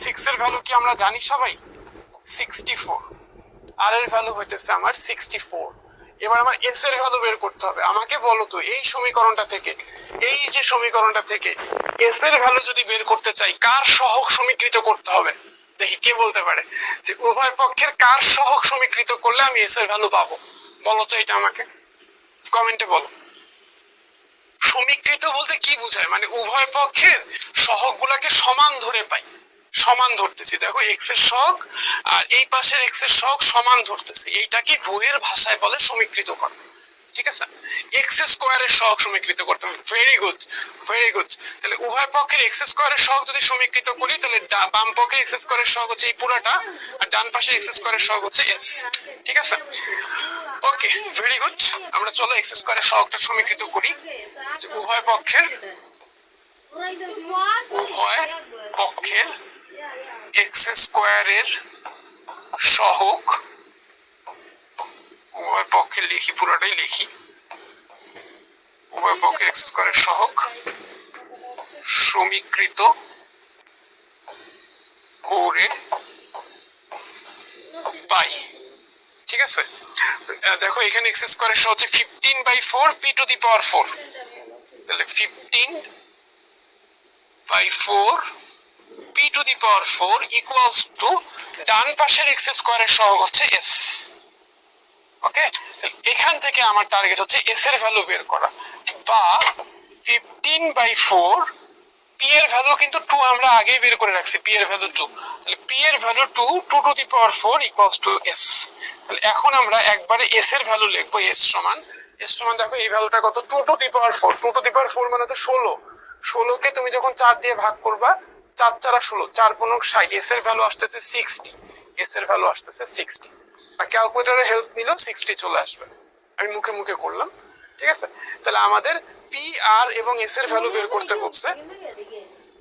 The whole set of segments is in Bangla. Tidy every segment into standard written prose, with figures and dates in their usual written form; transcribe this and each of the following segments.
6 এর ভ্যালু কি আমরা জানি সবাই? 64। আর এর ভ্যালু হইতেছে আমার 64। এবার আমার এস এর ভ্যালু বের করতে হবে। আমাকে বলো তো এই সমীকরণটা থেকে, এই যে সমীকরণটা থেকে এস এর ভ্যালু যদি বের করতে চাই কার সহগ সমীকৃত করতে হবে? দেখি কে বলতে পারে যে উভয় পক্ষের কার সহগ সমীকৃত করলে আমি এস এর ভ্যালু পাবো? বলো তো এটা আমাকে কমেন্টে বলো। সমীকৃত বলতে কি বোঝায়? মানে উভয় পক্ষের সহগগুলোকে সমান ধরে পাই। সমান ধরতেছি, দেখো এক্স এর সহগ আর এই পাশের এক্স এর সহগ সমান ধরতেছি, এইটাকে বইয়ের ভাষায় বলে সমীকৃত করা। ঠিক আছে, এক্স স্কোয়ারের সহগ সমীকৃত করতে হবে। Very good, very good. তাহলে উভয় পক্ষের এক্স স্কোয়ারের সহগ যদি সমীকৃত করি তাহলে বাম পক্ষের এক্স স্কোয়ারের সহগ হচ্ছে এই পুরাটা, আর ডান পাশের এক্স স্কোয়ারের সহগ হচ্ছে এস। ঠিক আছে, ওকে, ভেরি গুড। আমরা চলো এক্স স্কোয়ারের সহগটা সমীকৃত করি। উভয় পক্ষের এক্স স্কোয়ারের সহগ, উভয় পক্ষের লিখি, পুরোটাই লিখি, উভয় পক্ষের এক্স স্কোয়ারের সহগ সমীকৃত করে পাই। ঠিক আছে, দেখো এখানে এক্স স্কোয়ারের সহগ হচ্ছে 15/4 পি টু দি পাওয়ার 4। তাহলে 15/4 P to the power 4 equals to ডান পাশের এক্স স্কোয়ারের সহগ হচ্ছে এস। ওকে, এখান থেকে আমার টার্গেট হচ্ছে এস এর ভ্যালু বের করা, বা 15/4 পি এর ভ্যালু কিন্তু 2 আমরা আগেই বের করে রাখছি, পি এর ভ্যালু 2। তাহলে পি এর value 2 2 two the power 4 equals two S. তাহলে এখন আমরা একবারে এস এর ভ্যালু লিখবো। এস সমান দেখো এই ভ্যালুটা কত, 2 two the power 4। 2 two the power 4 মানে তো 16। 16 কে তুমি যখন 4 দিয়ে ভাগ করবা, 4 4 16, 4 15 60, এস এর ভ্যালু আসতেছে 60। এস এর ভ্যালু আসতেছে 60। আর ক্যালকুলেটরের হেল্প নিলেও 60 চলে আসবে। আমি মুখে মুখে করলাম। ঠিক আছে, তাহলে আমাদের পি আর এবং এস এর ভ্যালু বের করতে বলছে।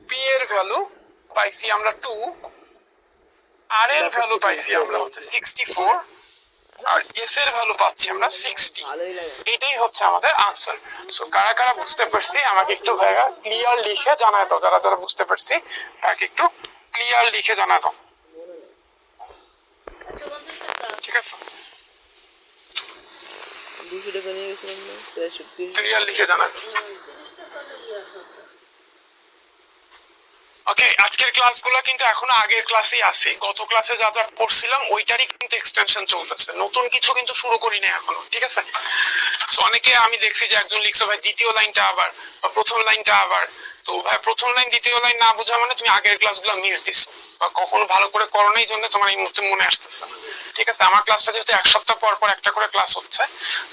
পি এর ভ্যালু পাইছি আমরা 2, আর এর ভ্যালু পাইছি আমরা হচ্ছে 64, আর এস এর ভ্যালু পাচ্ছি আমরা 60। এটাই হচ্ছে আমাদের আনসার। সো কারা কারা বুঝতে পারছি আমাকে একটু ভাইয়া ক্লিয়ার লিখে জানায় দাও। যারা যারা বুঝতে পারছি তাকে একটু ক্লিয়ার লিখে জানায় দাও। ঠিক আছে, 200 টাকা নিয়ে গেছিলাম না, ক্লিয়ার লিখে জানায়। ওকে, আজকের ক্লাসগুলো কিন্তু এখনো আগের ক্লাসেই আছে। গত ক্লাসে যা যা করছিলাম ওইটারই কিন্তু এক্সটেনশন চলতেছে, নতুন কিছু কিন্তু শুরু করি না এখনো। ঠিক আছে, সো অনেকে আমি দেখছি যে একজন লিখছো ভাই দ্বিতীয় লাইনটা আবার, বা প্রথম লাইনটা আবার। তো ভাই প্রথম লাইন দ্বিতীয় লাইন না বোঝা মানে তুমি আগের ক্লাসগুলো মিস দিছো, বা কখনো ভালো করে করো নাই, জন্য তোমার এই মুহূর্তে মনে আসতেছে না। ঠিক আছে, আমার ক্লাসটা যেহেতু এক সপ্তাহ পর পর একটা করে ক্লাস হচ্ছে,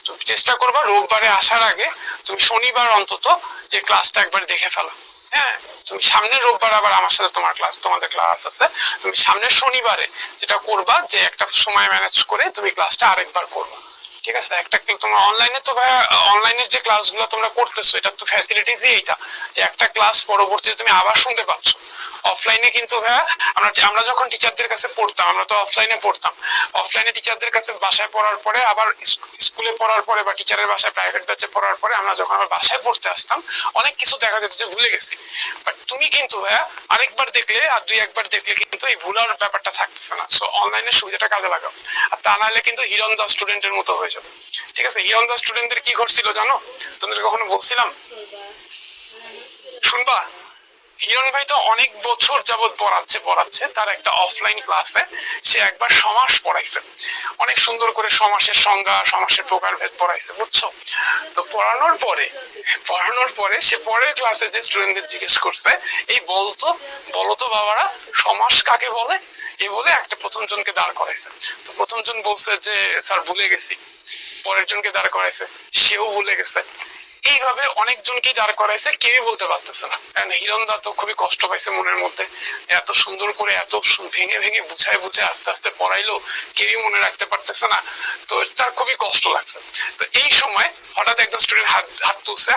তো চেষ্টা করবা রোববারে আসার আগে তুমি শনিবার অন্তত যে ক্লাসটা একবার দেখে ফেলো। হ্যাঁ, তুমি সামনের রোববার আবার আমার সাথে তোমাদের ক্লাস আছে। তুমি সামনের শনিবারে যেটা করবা যে একটা সময় ম্যানেজ করে তুমি ক্লাসটা আরেকবার করবা। ঠিক আছে, একটা তোমার অনলাইনে তো ভাই, অনলাইনের যে ক্লাসগুলো তোমরা করতেছো এটা তো ফ্যাসিলিটিসই এইটা যে একটা ক্লাস পরবর্তীতে তুমি আবার শুনতে পাচ্ছ। অফলাইনে কিন্তু ভাইয়া আমরা যখন টিচারদের কাছে পড়তাম, আমরা তো অফলাইনে পড়তাম, অফলাইনে টিচারদের কাছে বাসায় পড়ার পরে আবার স্কুলে পড়ার পরে বা টিচারের বাসায় প্রাইভেট ব্যাচে পড়ার পরে আমরা যখন আবার বাসায় পড়তে আসতাম অনেক কিছু দেখা যেত যে ভুলে গেছি। বাট তুমি কিন্তু ভাইয়া আরেকবার দেখলে আর দুই একবার দেখলে কিন্তু এই ভুলার ব্যাপারটা থাকতেছে না। সো অনলাইনের সুবিধাটা কাজে লাগাও, আর তা নাহলে কিন্তু হিরণ দাস স্টুডেন্টের মতো হয়ে যাবে। ঠিক আছে, হিরণ দাস স্টুডেন্টদের কি ঘটছিল জানো? তোমাদের কখনো বলছিলাম? শুনবা? হিরণ ভাই তো অনেক বছর যাবত পড়াচ্ছে তার একটা অফলাইন ক্লাসে সে একবার সমাস পড়াইছে, অনেক সুন্দর করে সমাসের সংজ্ঞা, সমাসের প্রকারভেদ পড়াইছে, বুঝছো? তো পড়ানোর পরে সে পরের ক্লাসে যে স্টুডেন্টদের জিজ্ঞেস করছে, এই বলতো বাবারা সমাস কাকে বলে, এ বলে একটা প্রথম জনকে দাঁড় করাইছে। তো প্রথম জন বলছে যে স্যার ভুলে গেছি। পরের জনকে দাঁড় করাইছে, সেও ভুলে গেছে। এইভাবে অনেকজনকেই দাঁড় করাইছে, কেউই বলতে পারতেছে না। কারণ হিরণদা তো খুবই কষ্ট পাইছে মনের মধ্যে, এত সুন্দর করে এত ভেঙে ভেঙে বুঝায় আস্তে আস্তে পড়াইলো, কেউই মনে রাখতে পারতেছে না। তো তার খুবই কষ্ট লাগছে। তো এই সময় হঠাৎ একজন স্টুডেন্ট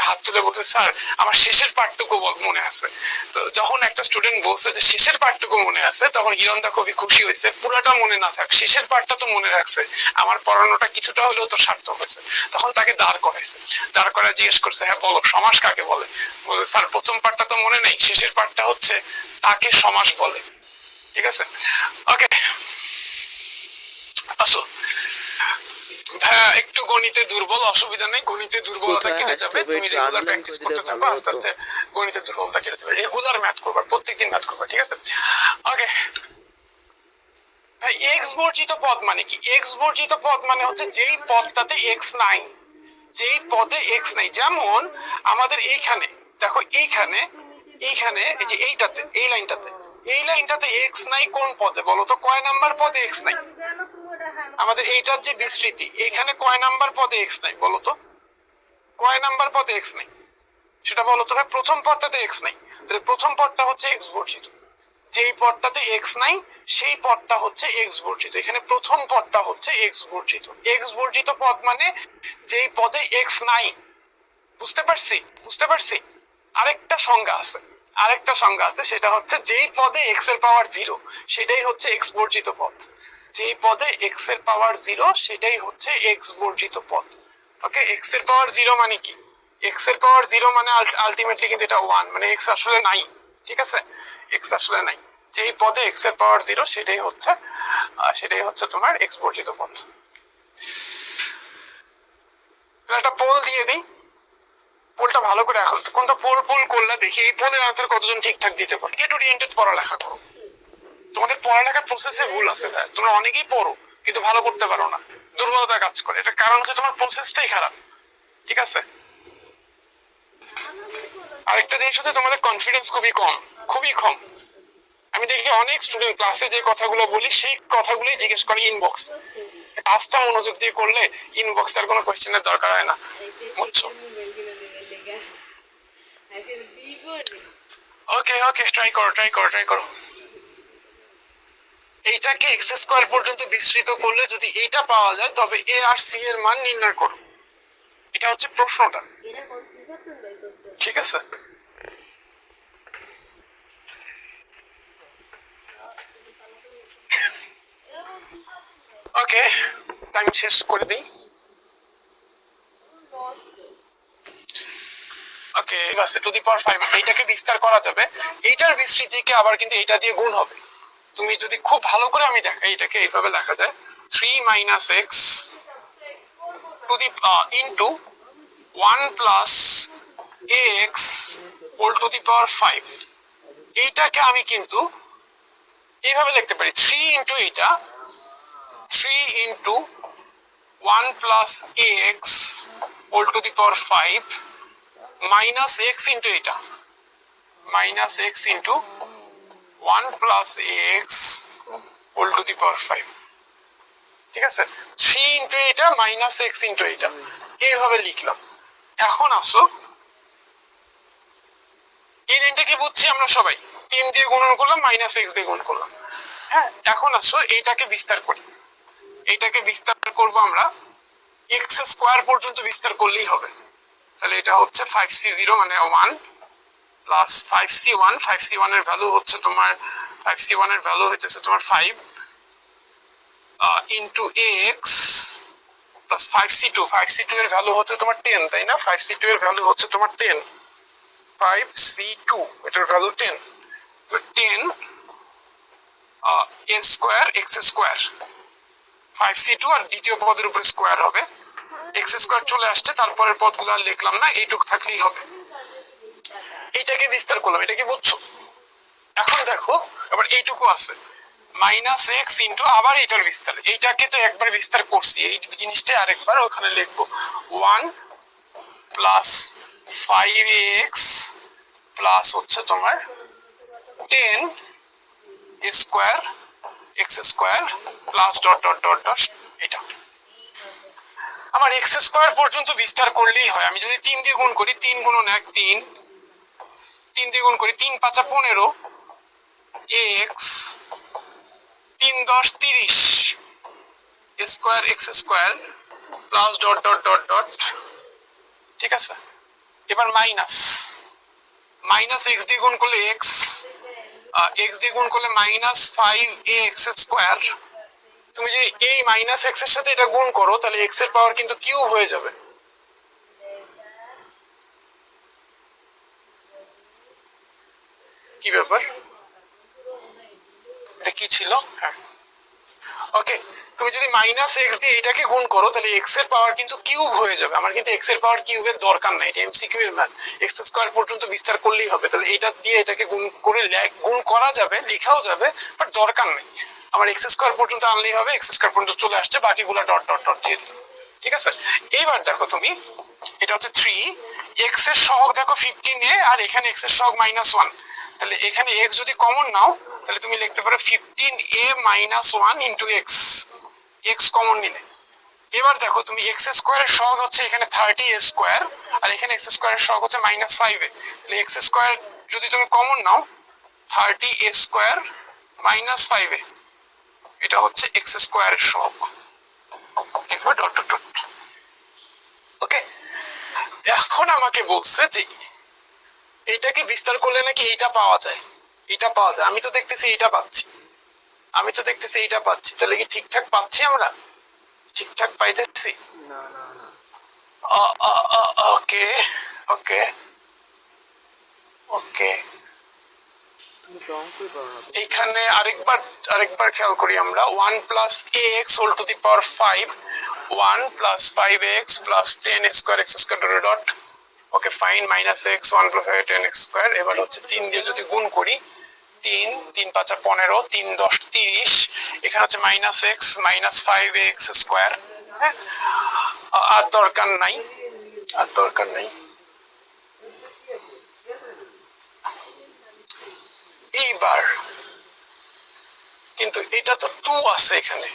হাত তুলে বলছে স্যার আমার শেষের পার্টটুকু মনে আছে। তো যখন একটা স্টুডেন্ট বলছে যে শেষের পার্টটুকু মনে আছে, তখন হিরণদা খুবই খুশি হয়েছে। পুরোটা মনে না থাক, শেষের পার্টটা তো মনে রাখছে, আমার পড়ানোটা কিছুটা হলেও তো সার্থক হয়েছে। তখন তাকে দাঁড় করাইছে, দাঁড় করায় জিজ্ঞেস করছে হ্যাঁ বলো সমাস কাকে বলে। বলে স্যার প্রথম পার্টটা তো মনে নেই, শেষের পার্টটা হচ্ছে তাকে সমাস বলে। ঠিক আছে, ওকে আসো। ভাইয়া একটু গণিতে দুর্বল, অসুবিধা নেই, গণিতে দুর্বলতা কোথায় কেটে আসতে যাবে, হবে তুমি একটু রেগুলার আন্ডারলাইন প্র্যাকটিস করে দিলে করতে থাকো, ভালো আস্তে হতো। আস্তে গণিতের দুর্বলতা কেটে যাবে। রেগুলার ম্যাথ করবা, প্রত্যেকদিন ম্যাথ করবা, ঠিক আছে? ওকে ভাই, এক্স বর্জিত পদ মানে কি? এক্স বর্জিত পদ মানে হচ্ছে যেই পদটাতে এক্স নাই, যেই পদে এক্স নাই। যেমন আমাদের এইখানে দেখো, এইখানে এইখানে এই যে এইটাতে, এই লাইনটাতে, এই লাইনটাতে এক্স নাই কোন পদে বলো তো? কয় নাম্বার পদে এক্স নাই? আমাদের এইটার যে বিস্তৃতি, এখানে কয় নাম্বার পদে এক্স নাই বলো তো? কয় নাম্বার পদে এক্স নাই সেটা বলো তো ভাই? প্রথম পদটাতে এক্স নাই, তাহলে প্রথম পদটা হচ্ছে এক্স বর্জিত। যেই পদটাতে এক্স নাই সেই পদটা হচ্ছে এক্স বর্জিত। এখানে প্রথম পদটা হচ্ছে এক্স বর্জিত। এক্স বর্জিত পদ মানে যেই পদে এক্স নাই। বুঝতে পারছি? বুঝতে পারছি। আরেকটা সংজ্ঞা আছে, আরেকটা সংজ্ঞা আছে, সেটা হচ্ছে যেই পদে এক্স এর পাওয়ার জিরো সেটাই হচ্ছে এক্স বর্জিত পদ। যেই পদে এক্স এর পাওয়ার জিরো সেটাই হচ্ছে এক্স বর্জিত পদ। ওকে, এক্স এর পাওয়ার জিরো মানে কি? এক্স এর পাওয়ার জিরো মানে আলটিমেটলি কিন্তু এটা ওয়ান, মানে এক্স আসলে নাই। ঠিক আছে, এক্স আসলে নাই। যেই পদে এক্স এর পাওয়ার জিরো সেটাই হচ্ছে তোমার এক্স বর্জিত পদ। একটা পোল দিয়ে দিই, পোলটা ভালো করে এখন কোন তো পোল পোল করলা, দেখি এই পোলের আনসার কতজন ঠিকঠাক দিতে পারো। গেট ওরিয়েন্টেড পড়ালেখা করো, তোমাদের পড়ালেখার প্রসেসে ভুল আছে ভাই। তোমরা অনেকেই পড়ো কিন্তু ভালো করতে পারো না, দুর্বলতা কাজ করে। এটা কারণ হচ্ছে তোমার প্রসেসটাই খারাপ। ঠিক আছে, আরেকটা জিনিস হচ্ছে তোমাদের কনফিডেন্স খুবই কম, খুবই কম। আমি দেখি অনেক স্টুডেন্ট ক্লাসে যে কথাগুলো বলি সেই কথাগুলোই জিজ্ঞেস করে ইনবক্স। কাজটা মনোযোগ দিয়ে করলে ইনবক্সে আর কোনো কোয়েশ্চেনের দরকার হয় না, বুঝছো? ওকে ওকে, ট্রাই করো ট্রাই করো ট্রাই করো। এইটাকে এক্স স্কোয়ার পর্যন্ত বিস্তৃত করলে যদি এইটা পাওয়া যায় তবে এ আর সি এর মান নির্ণয় করো। এটা হচ্ছে প্রশ্নটা, ঠিক আছে? ওকে, টাইম শেষ করে দিই। ওকে, আছে টু দি পাওয়ার 5 আছে, এইটাকে বিস্তার করা যাবে। এইটার বিস্তৃতিকে আবার কিন্তু এইটা দিয়ে গুণ হবে। তুমি যদি খুব ভালো করে আমি দেখাই, এটাকে এইভাবে লেখা যায় 3 minus x to the into 1 plus x whole to the power 5। এইটাকে আমি কিন্তু এইভাবে লিখতে পারি 3 ইনটু এটা, 3 into 1 plus x whole to the power 5 minus x into এটা, minus x into 1 plus x whole to the power 5। ঠিক আছে, 3 ইনটু এটা মাইনাস এক্স ইনটু এটা, এইভাবে লিখলাম। এখন আসো, এই লাইনটা কি বুঝছি আমরা সবাই? 3 দিয়ে গুণন করলাম, মাইনাস এক্স দিয়ে গুণ করলাম। হ্যাঁ, এখন আসো এইটাকে বিস্তার করি। এইটাকে বিস্তার করব আমরা, এক্স স্কোয়ার পর্যন্ত বিস্তার করলেই হবে। তাহলে এটা হচ্ছে 5c0 মানে 1 প্লাস 5c1, 5c1 এর ভ্যালু হচ্ছে তোমার, 5c1 এর ভ্যালু হইতেছে তোমার 5 into x plus 5c2, 5c2 এর ভ্যালু হচ্ছে তোমার 10, তাই না? 5c2 এর ভ্যালু হচ্ছে তোমার 10, 5c2 এটার ভ্যালু 10, 10 এ স্কোয়ার এক্স স্কোয়ার, 5c2 আর দ্বিতীয় পদের উপরে স্কোয়ার হবে, এক্স স্কোয়ার চলে আসছে, তারপরের পদগুলো আর লিখলাম না, এইটুক থাকলেই হবে। এইটাকে বিস্তার করলাম, এটা কি বুঝছো? এখন দেখো আবার এইটুকু আছে, মাইনাস এক্স ইন্টু আবার এইটার বিস্তার। এইটাকে তো একবার বিস্তার করছি, এই জিনিসটা আরেকবার ওখানে লিখবো 1 প্লাস 5x প্লাস হচ্ছে তোমার 10 square x square plus dot dot dot dot. এটা আমার এক্স স্কোয়ার পর্যন্ত বিস্তার করলেই হয়। আমি যদি 3 দিয়ে গুণ করি, 3 গুণন 1 3, 3 দিয়ে গুণ করি 3 5 15 x 3 10 30 square x square plus dot dot dot dot. ঠিক আছে, এবার মাইনাস, মাইনাস এক্স দিয়ে গুণ করলে এক্স, এক্স দিয়ে গুণ করলে মাইনাস 5ax স্কোয়ার। তুমি যদি এই মাইনাস এক্স এর সাথে এটা গুণ করো তাহলে এক্স এর পাওয়ার কিন্তু কিউব হয়ে যাবে। কি ব্যাপার? এটা কি ছিল? হ্যাঁ, ওকে। তুমি যদি মাইনাস এক্স দিয়ে এটাকে গুণ করো তাহলে এক্স এর পাওয়ার কিন্তু কিউব হয়ে যাবে। আমার কিন্তু এক্স এর পাওয়ার কিউবের দরকার নাই, এটা এমসিকিউ এর ম্যাথ। এক্স স্কয়ার পর্যন্ত বিস্তার করলেই হবে। তাহলে এটা দিয়ে এটাকে গুণ করে গুণ করা যাবে, লেখাও যাবে, বাট দরকার নেই। আমার এক্স স্কয়ার পর্যন্ত আনলেই হবে, এক্স স্কয়ার পর্যন্ত চলে আসছে, বাকিগুলো ডট ডট ডট দিয়ে দিলাম। ঠিক আছে, এইবার দেখো তুমি, এটা হচ্ছে 3, এক্স এর সহগ দেখো 15a, আর এখানে এক্স এর সহগ -1। তাহলে এখানে এক্স যদি কমন নাও তাহলে তুমি লিখতে পারো 15a - 1 into x, x common নিলে। এবার দেখো তুমি এক্স স্কোয়ারের সহগ হচ্ছে এখানে 30a স্কোয়ার, আর এখানে এক্স স্কোয়ারের সহগ হচ্ছে -5a। তাহলে এক্স স্কোয়ার যদি তুমি কমন নাও 30a স্কোয়ার -5a, এটা হচ্ছে এক্স স্কোয়ারের সহগ। একবার ডট ডট ডট। ওকে, এখন আমাকে বলছে যে এইটাকে বিস্তার করলে নাকি এইটা পাওয়া যায়, এটা পাওয়া যায়। আমি তো দেখতেছি এইটা পাচ্ছি, আমি তো দেখতেছি এইটা পাচ্ছি। তাহলে কি ঠিকঠাক পাচ্ছি আমরা? ঠিকঠাক পাইতেছি? না না না, ওকে ওকে ওকে। তুমি তো অঙ্কই পারো না তো। এইখানে আরেকবার আরেকবার খেয়াল করি আমরা। 1 plus a x whole to the power 5, 1 plus 5x plus 10 square x square dot. Okay fine, minus x 1 plus 5 10 x square. এবার হচ্ছে 3 দিয়ে যদি গুণ করি, 3 3 5 15, 3 10 30। এখানে হচ্ছে minus x minus 5x square. হ্যাঁ, আর দরকার নাই, আর দরকার নাই। এইবার কিন্তু এটা তো 2 আছে এখানে,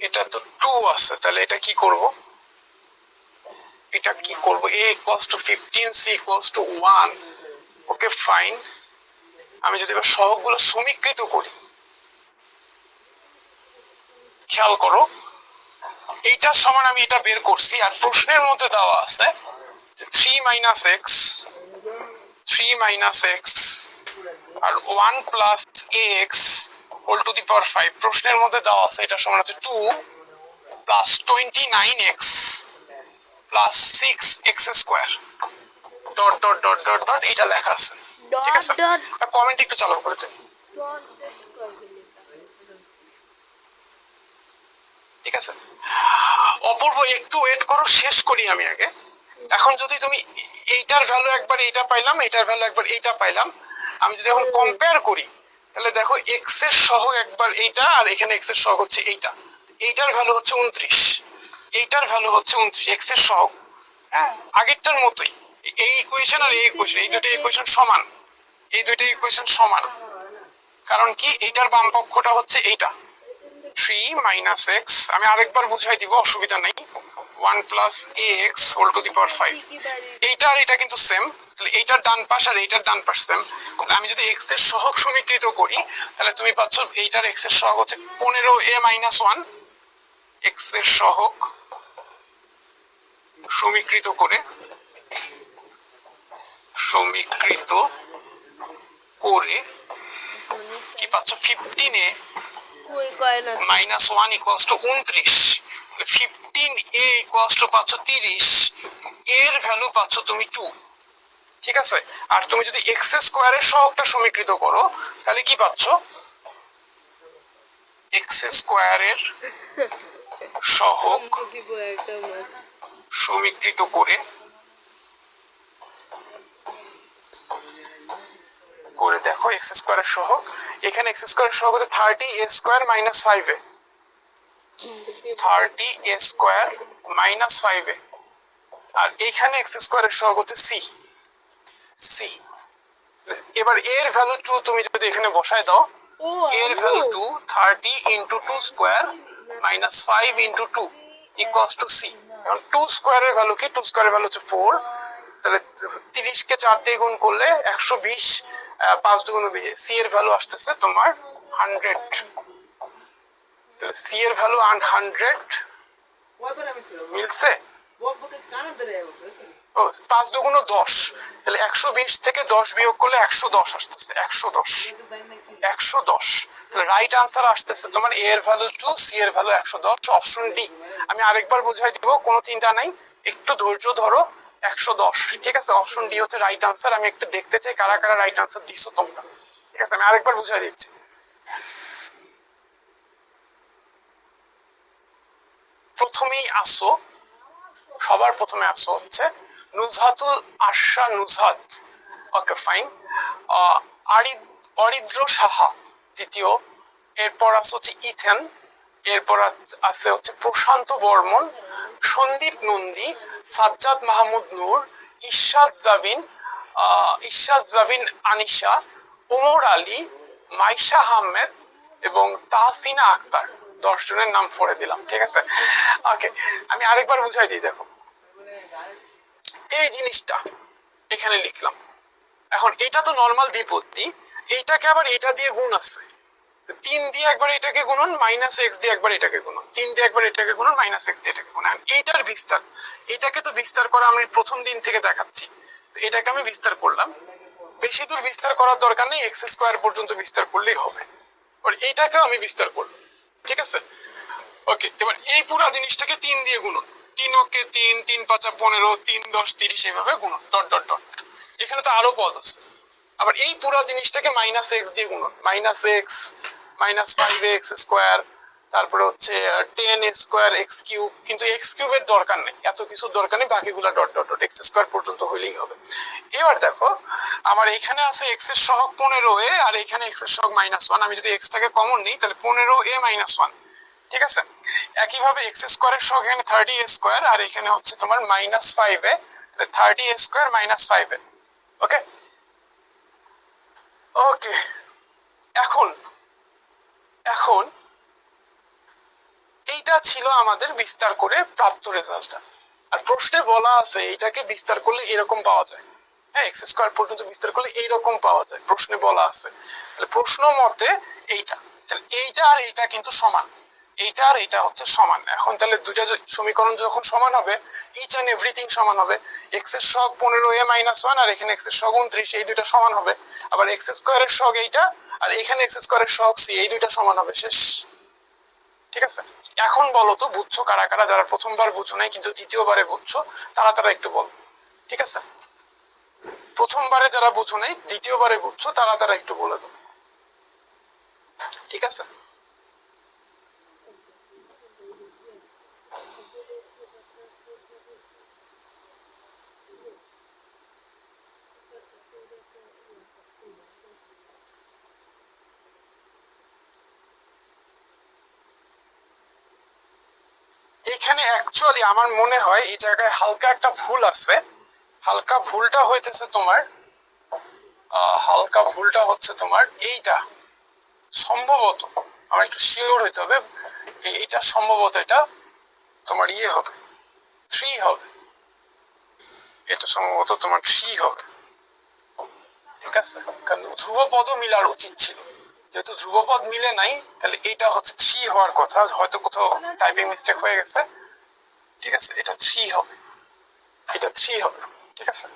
এটা তো 2 আছে। তাহলে এটা কি করব? এটা কি করব? a equals to 15, c equals to 1। Okay fine. আমি যদি এবার সহগগুলো সমীকৃত করি, খেয়াল করো এইটার সমান আমি এটা বের করছি, আর প্রশ্নের মধ্যে দেওয়া আছে যে 3 মাইনাস এক্স, 3 মাইনাস এক্স আর 1 plus x whole to the power 5। প্রশ্নের মধ্যে দেওয়া আছে এটা সমান হচ্ছে 2 plus 29x plus 6x square dot dot dot dot dot, এটা লেখা আছে। ঠিক আছে, কমেন্ট একটু চালু করে দেন। ঠিক আছে, অপূর্ব একটু ওয়েট করো, শেষ করি আমি আগে। এখন যদি তুমি এইটার ভ্যালু একবার এইটা পাইলাম, এইটার ভ্যালু একবার এইটা পাইলাম, আমি যদি এখন কম্পেয়ার করি তাহলে দেখো এক্স এর সহগ একবার এইটা, আর এখানে এক্স এর সহগ হচ্ছে এইটা। এইটার ভ্যালু হচ্ছে 29, এইটার ভ্যালু হচ্ছে 29, এক্স এর সহগ। হ্যাঁ, আগেরটার মতোই। এই ইকুয়েশন আর এই ইকুয়েশন, এই দুটো ইকুয়েশন সমান, এই দুইটা ইকুয়েশন সমান। কারণ কি, এইটার বাম পক্ষটা হচ্ছে এইটা 3 মাইনাস এক্স। আমি আরেকবার বুঝাই দিব, অসুবিধা নেই। 1 plus x whole to the power 5। এইটা আর এটা কিন্তু সেম, তাহলে এইটার ডান পাশ আর এইটার ডান পাশ সেম। তাহলে আমি যদি এক্স এর সহগ সমীকৃত করি তাহলে তুমি পাচ্ছ এইটার এক্স এর সহগ হচ্ছে 15a মাইনাস 1। এক্স এর সহগ সমীকৃত করে, সমীকৃত করে কি পাচ্ছ? 15a minus 1 equals to 29। 15a equals to পাচ্ছ 30, এর ভ্যালু পাচ্ছ তুমি 2। ঠিক আছে, আর তুমি যদি এক্স স্কোয়ারের সহগটা সমীকৃত করো তাহলে কি পাচ্ছ? এক্স স্কোয়ারের সহগ সমীকৃত করে করে দেখো এক্স স্কোয়ারের সহগ, এখানে এক্স স্কোয়ারের সহগ হচ্ছে 30a square minus 5a, 30a square minus 5a, আর এইখানে এক্স স্কোয়ারের সহগ হচ্ছে সি, সি। এবার এর ভ্যালু 2 তুমি যদি এখানে বসায় দাও, এর value 2, 30 into 2 square minus 5 into 2 equals to C. এখন 2 স্কোয়ারের ভ্যালু কি? 2 স্কোয়ারের ভ্যালু হচ্ছে 4। তাহলে 30 কে 4 দিয়ে গুণ করলে 120, 5 দুগুণ 20, সি এর ভ্যালু আসতেছে তোমার 100। তাহলে সি এর ভ্যালু 100 মিলছে। ও 5 দুগুণ 10, তাহলে 120 থেকে 10 বিয়োগ করলে 110 আসতেছে, 110, 110। তাহলে রাইট আনসার আসতেছে তোমার এ এর ভ্যালু 2, সি এর ভ্যালু 110, অপশন ডি। আমি আরেকবার বুঝাই দিব, কোনো চিন্তা নাই, একটু ধৈর্য ধরো। 110, ঠিক আছে, অপশন ডি হচ্ছে রাইট আনসার। আমি একটু দেখতে চাই কারা কারা রাইট আনসার দিছো তোমরা। ঠিক আছে, আমি আরেকবার বুঝাই দিচ্ছি। প্রথমেই আসো, সবার প্রথমে আসো হচ্ছে নুজহাতুল আশা নুজহাত, ওকে ফাইন। অরিদ্র সাহা দ্বিতীয়, এরপর আছে হচ্ছে ইথেন, এরপর আছে হচ্ছে প্রশান্ত বর্মন, সন্দীপ নন্দী, সাজ্জাদ মাহমুদ নূর, ইশাদ জাবিন আনিশা, ওমর আলী, মাইশা আহমেদ এবং তাহসিনা আক্তার। 10 জনের নাম পড়ে দিলাম, ঠিক আছে। ওকে, আমি আরেকবার বুঝাই দিই, দেখো এই জিনিসটা এখানে লিখলাম। এখন এটা তো নর্মাল দ্বিপদী, এইটাকে আবার এটা দিয়ে গুণ আছে, 3 দিয়ে একবার এটাকে গুণন, -x দিয়ে একবার এটাকে গুণন, 3 দিয়ে একবার এটাকে গুণন, -x দিয়ে এটাকে গুণন। এইটার বিস্তার, এটাকে তো বিস্তার করা আমি প্রথম দিন থেকে দেখাচ্ছি, তো এটাকে আমি বিস্তার করলাম। বেশি দূর বিস্তার করার দরকার নেই, x² পর্যন্ত বিস্তার করলেই হবে। আর এইটাকেও আমি বিস্তার করলাম, ঠিক আছে। ওকে, এবার এই পুরো জিনিসটাকে 3 দিয়ে গুণন, 3 ওকে 3, 3 5 15, 3 10 30 এইভাবে গুণন, ডট ডট ডট। এখানে তো আরো পদ আছে। আবার এই পুরো জিনিসটাকে -x দিয়ে গুণন, -x -5x², তারপরে হচ্ছে 10 x², কিন্তু x³ এর দরকার নেই, এত কিছু দরকার নেই, বাকিগুলো ডট ডট ডট x² পর্যন্ত হইলেই হবে। এবার দেখো আমার এখানে আছে x এর সহগ 15a, আর এখানে x এর সহগ -1। আমি যদি x টাকে কমন নিই তাহলে 15a - 1, ঠিক আছে। একইভাবে x² এর সহগ এখানে 30a², আর এখানে হচ্ছে তোমার -5a, তাহলে 30a² - 5a। ওকে ওকে, এখন এখন এইটা ছিল আমাদের বিস্তার করে প্রাপ্ত রেজাল্টটা। আর প্রশ্নে বলা আছে এইটাকে বিস্তার করলে এরকম পাওয়া যায়, হ্যাঁ, x² পর্যন্ত বিস্তার করলে এইরকম পাওয়া যায়, প্রশ্নে বলা আছে। তাহলে প্রশ্ন মতে এইটা, তাহলে এইটা আর এইটা কিন্তু সমান, এইটা আর এইটা হচ্ছে সমান। এখন তাহলে দুইটা সমীকরণ যখন সমান হবে, ইচ এন্ড এভরিথিং সমান হবে। x এর সহগ 15a - 1, আর এখানে x এর সহগ 29, এই দুইটা সমান হবে। আবার x² এর সহগ এইটা, আর এখানে x² এর সহগ c, এই দুইটা সমান হবে, শেষ, ঠিক আছে। এখন বলো তো বুঝছো কারা কারা, যারা প্রথমবার বুঝো নাই কিন্তু দ্বিতীয়বারে বুঝছো, তারা তারা একটু বলো, ঠিক আছে। প্রথমবারে যারা বুঝো নাই, দ্বিতীয়বারে বুঝছো, তারা তারা একটু বলে দাও, ঠিক আছে। এখানে অ্যাকচুয়ালি আমার মনে হয় এই জায়গায় হালকা একটা ভুল আছে। হালকা ভুলটা হইতেছে তোমার, হালকা ভুলটা হচ্ছে তোমার এইটা, সম্ভবত আমার একটু শিওর হইতে হবে, এইটা সম্ভবত এটা তোমার ইয়ে হবে, 3 হবে, এটা সম্ভবত তোমার 3 হবে, ঠিক আছে। কারণ ধ্রুবপদও মিলার উচিত ছিল, যেহেতু ধ্রুবপদ মিলে নাই, তাহলে এটা হচ্ছে 3 হওয়ার কথা, হয়তো কোথাও টাইপিং মিস্টেক হয়ে গেছে, ঠিক আছে। এটা 3 হবে, এটা 3 হবে, ঠিক আছে।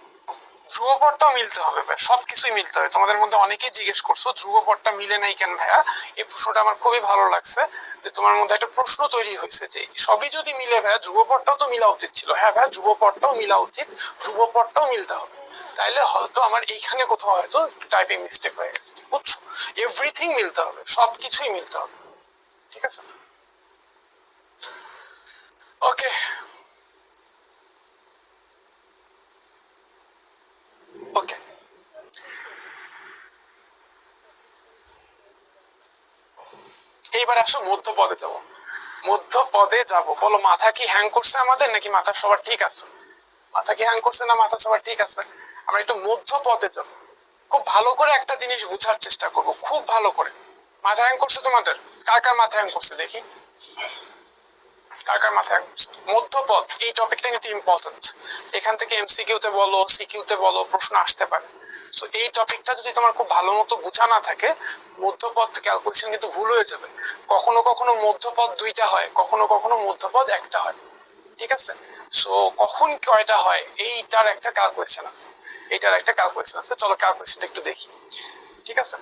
ধ্রুবপদটাও মিলতে হবে ভাই, সবকিছুই মিলতে হবে। তোমাদের মধ্যে অনেকেই জিজ্ঞেস করছো ধ্রুবপদটা মিলে নাই কেন ভাইয়া, এই প্রশ্নটা আমার খুবই ভালো লাগছে, যে তোমার মধ্যে একটা প্রশ্ন তৈরি হয়েছে যে সবই যদি মিলে ভাইয়া ধ্রুবপদটাও তো মিলা উচিত ছিল। হ্যাঁ ভাইয়া, ধ্রুবপদটাও মিলা উচিত, ধ্রুবপদটাও মিলতে হবে, তাইলে হয়তো আমার এইখানে কোথাও হয়তো টাইপিং মিস্টেক হয়ে গেছে, বুঝছো। এভরিথিং মিলতে হবে, সবকিছুই মিলতে হবে, ঠিক আছে। ওকে, ওকে, এইবার আসো মধ্যপদে যাব। মধ্যপদে যাব, বলো মাথা কি হ্যাং করছে আমাদের, নাকি মাথা সবার ঠিক আছে? মাথা কি হ্যাং করছে না মাথা সবার ঠিক আছে? আমরা একটু মধ্যপদে যাব, খুব ভালো করে একটা জিনিস বুঝার চেষ্টা করব, খুব ভালো করে। মাথা হ্যাং করছে তোমাদের? কার কার মাথা হ্যাং করছে দেখি, কার কার মাথা হ্যাং করছে? মধ্যপদ এই টপিকটা কিন্তু ইম্পর্টেন্ট, এখান থেকে এমসিকিউ তে বলো, সিকিউ তে বলো, প্রশ্ন আসতে পারে। সো এই টপিকটা যদি তোমার খুব ভালো মতো বোঝা না থাকে, মধ্যপদ ক্যালকুলেশন কিন্তু ভুল হয়ে যাবে। কখনো কখনো মধ্যপদ 2টা হয়, কখনো কখনো মধ্যপদ 1টা হয়, ঠিক আছে। সো কখন কয়টা হয় এইটার একটা ক্যালকুলেশন আছে, এইটার একটা ক্যালকুলেশন আছে, চলো ক্যালকুলেশনটা একটু দেখি, ঠিক আছে।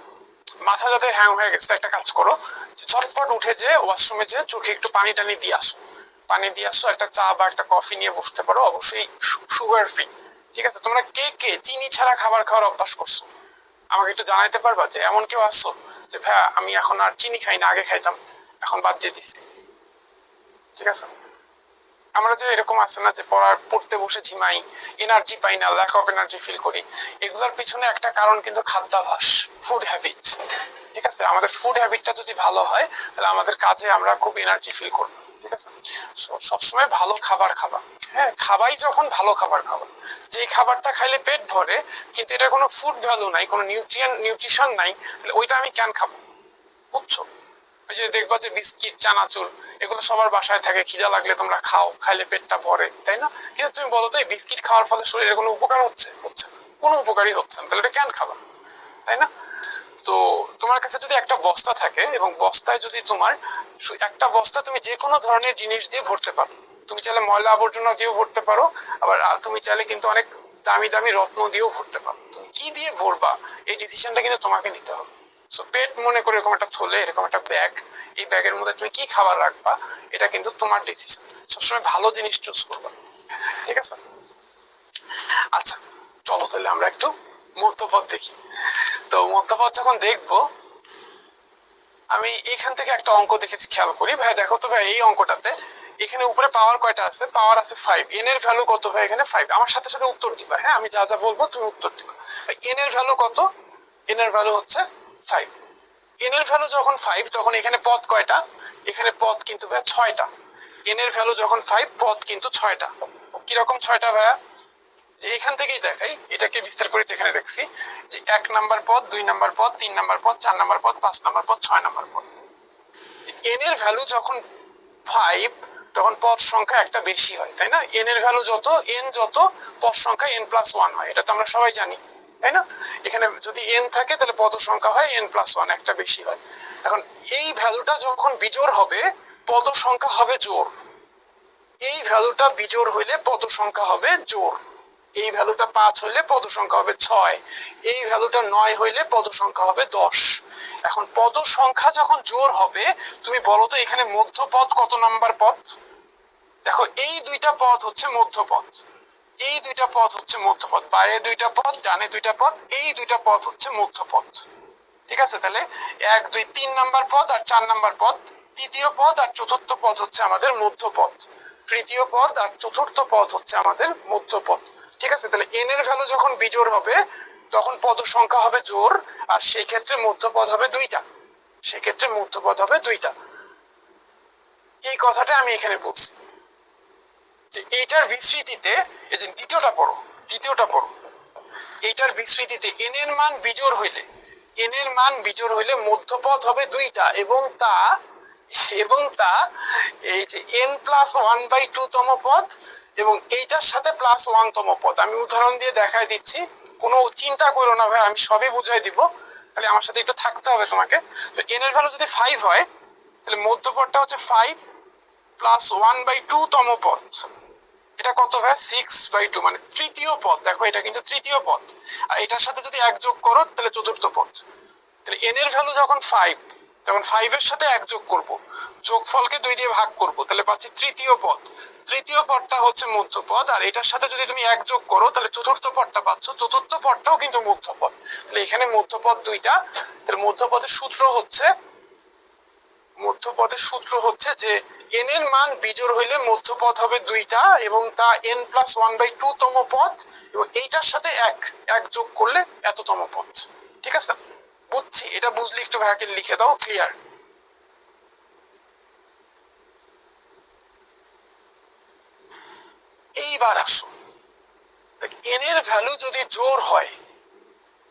মাথা যাতে হ্যাং হয়ে গেছে, একটা কাজ করো, ঝটপট উঠে যে ওয়াশরুমে যে চোখে একটু পানি টানি দিয়ে আসো, পানি দিয়ে আসো, একটা চা বা একটা কফি নিয়ে বসতে পারো, অবশ্যই সুগার ফ্রি, ঠিক আছে। তোমরা কে কে চিনি ছাড়া খাবার খাওয়ার অভ্যাস করছো, আমাকে একটু জানাইতে পারবা যে এমন কেউ আসছো যে ভাইয়া আমি এখন আর চিনি খাই না, আগে খাইতাম, এখন বাদ দিয়ে দিচ্ছি। ঠিক আছে, আমরা যে এরকম আছে না যে পড়তে বসে ঝিমাই, এনার্জি পাই না, ল্যাক অফ এনার্জি ফিল করি, এগুলোর পিছনে একটা কারণ কিন্তু খাদ্যাভ্যাস, ফুড হ্যাবিট। ঠিক আছে, আমাদের ফুড হ্যাবিটটা যদি ভালো হয় তাহলে আমাদের কাজে আমরা খুব এনার্জি ফিল করবো। ঠিক আছে, সবসময় ভালো খাবার খাবা। হ্যাঁ, খাবাই যখন ভালো খাবার খাবা, যে খাবারটা খাইলে পেট ভরে কিন্তু এটা কোনো ফুড ভ্যালু নাই, কোনো নিউট্রিশন নাই, তাহলে ওইটা আমি কেন খাবো? বুঝছো? ওই যে দেখবা যে বিস্কিট, চানাচুর, এগুলো সবার বাসায় থাকে, খিদা লাগলে তোমরা খাও, খাইলে পেটটা ভরে, তাই না? কিন্তু তুমি বলো তো এই বিস্কিট খাওয়ার ফলে শরীরে কোনো উপকার হচ্ছে? হচ্ছে না, কোনো উপকারই হচ্ছে না, তাহলে এটা কেন খাবা? তাই না? তো তোমার কাছে যদি একটা বস্তা থাকে এবং বস্তায় যদি তোমার একটা বস্তা তুমি যে কোনো ধরনের জিনিস দিয়ে ভরতে পারো, তুমি চাইলে ময়লা আবর্জনা দিয়েও ভরতে পারো, আবার তুমি চাইলে কিন্তু অনেক দামি দামি রত্ন দিয়েও ভরতে পারো। তুমি কি দিয়ে ভরবা এই ডিসিশনটা কিন্তু তোমাকে নিতে হবে। সো পেট মনে করে এরকম একটা থলে, এরকম একটা ব্যাগ, এই ব্যাগের মধ্যে তুমি কি খাবার রাখবা এটা কিন্তু তোমার ডিসিশন। সবসময় ভালো জিনিস চুজ করবা। ঠিক আছে, আচ্ছা চলো তাহলে আমরা একটু মধ্যপথ দেখি। তো মধ্যপথ যখন দেখবো, আমি এখান থেকে একটা অঙ্ক দেখেছি, খেয়াল করি। ভাই দেখো তো ভাই, এই অঙ্কটাতে এখানে উপরে পাওয়ার কয়টা আছে? পাওয়ার আছে 5। এন এর ভ্যালু কত ভাই? এখানে 5। আমার সাথে সাথে উত্তর দিবা, হ্যাঁ? আমি যা যা বলবো তুমি উত্তর দিবা। এন এর ভ্যালু কত? এন এর ভ্যালু হচ্ছে 5। এন এর ভ্যালু যখন 5, তখন এখানে পদ কয়টা? এখানে পদ কিন্তু ভাই 6টা। এন এর ভ্যালু যখন 5, পদ কিন্তু 6টা। কিরকম 6টা ভাইয়া? যে এখান থেকেই দেখাই, এটাকে বিস্তার করে এখানে রাখছি, যে 1 নাম্বার পদ, 2 নাম্বার পদ, 3 নাম্বার পদ, 4 নাম্বার পদ, 5 নাম্বার পদ, 6 নাম্বার পদ। এন এর ভ্যালু যখন 5, তখন পদ সংখ্যা একটা বেশি হয়, তাই না? এন এর ভ্যালু যত, এন যত, পদ সংখ্যা n+1 হয়, এটা তো আমরা সবাই জানি, তাই না? এখানে যদি এন থাকে তাহলে পদ সংখ্যা হয় n+1, একটা বেশি হয়। এখন এই ভ্যালুটা যখন বিজোড় হবে, পদ সংখ্যা হবে জোড়। এই ভ্যালুটা বিজোড় হইলে পদ সংখ্যা হবে জোড়। এই ভ্যালুটা 5 হইলে পদ সংখ্যা হবে 6। এই ভ্যালুটা 9 হইলে পদ সংখ্যা হবে 10। এখন পদ সংখ্যা যখন জোড় হবে, তুমি বলো তো এখানে মধ্যপদ কত নাম্বার পদ? দেখো এই দুইটা পদ হচ্ছে মধ্যপদ, এই দুইটা পদ হচ্ছে মধ্যপদ, বাইরে দুইটা পদ, ডানে দুইটা পদ, এই দুইটা পদ হচ্ছে মধ্যপদ। ঠিক আছে, তাহলে 1, 2, 3 নাম্বার পদ আর 4 নাম্বার পদ, তৃতীয় পদ আর চতুর্থ পদ হচ্ছে আমাদের মধ্যপদ, তৃতীয় পদ আর চতুর্থ পদ হচ্ছে আমাদের মধ্যপদ। ঠিক আছে, তাহলে এন এর ভ্যালু যখন বিজোড় হবে তখন পদ সংখ্যা হবে জোড়, আর সেই ক্ষেত্রে মধ্যপদ হবে 2টা, সেক্ষেত্রে মধ্যপদ হবে 2টা। এই কথাটা আমি এখানে বলছি যে এইটার বিস্তৃতিতে, এই যে দ্বিতীয়টা পড়ো, দ্বিতীয়টা পড়ো, এইটার বিস্তৃতিতে এন এর মান বিজোড় হইলে, এন এর মান বিজোড় হইলে মধ্যপদ হবে 2টা, এবং তা এই যে n+1/2 তম পদ এবং এইটার সাথে +1 তম পদ। আমি উদাহরণ দিয়ে দেখাই দিচ্ছি, কোনো চিন্তা করো না ভাই, আমি সবই বুঝাই দিব, তাহলে আমার সাথে একটু থাকতে হবে তোমাকে। তো এন এর ভ্যালু যদি 5 হয় তাহলে মধ্যপদটা হচ্ছে 5 +1/2 তম পদ। এটা কত হয়? 6/2, মানে তৃতীয় পদ। দেখো এটা কিন্তু তৃতীয় পদ, আর এটার সাথে যদি 1 যোগ করো তাহলে চতুর্থ পদ। তাহলে এন এর ভ্যালু যখন 5, তখন 5 এর সাথে 1 যোগ করব, যোগফলকে 2 দিয়ে ভাগ করব, তাহলে পাচ্ছি তৃতীয় পদ। তৃতীয় পদটা হচ্ছে মধ্যপদ, আর এটার সাথে যদি তুমি 1 যোগ করো তাহলে চতুর্থ পদটা পাচ্ছ, চতুর্থ পদটাও কিন্তু মধ্যপদ। তাহলে এখানে মধ্যপদ 2টা। তাহলে মধ্যপদের সূত্র হচ্ছে যে এন এর মান বিজোড় হইলে মধ্যপদ হবে 2টা, এবং তা n+1/2 তম পদ, এবং এইটার সাথে 1 যোগ করলে এততম পদ। ঠিক আছে, বুঝছি। এটা বুঝলে একটু ভাইয়াকে লিখে দাও, ক্লিয়ার? এইবার আসো, এন এর ভ্যালু যদি জোড় হয়,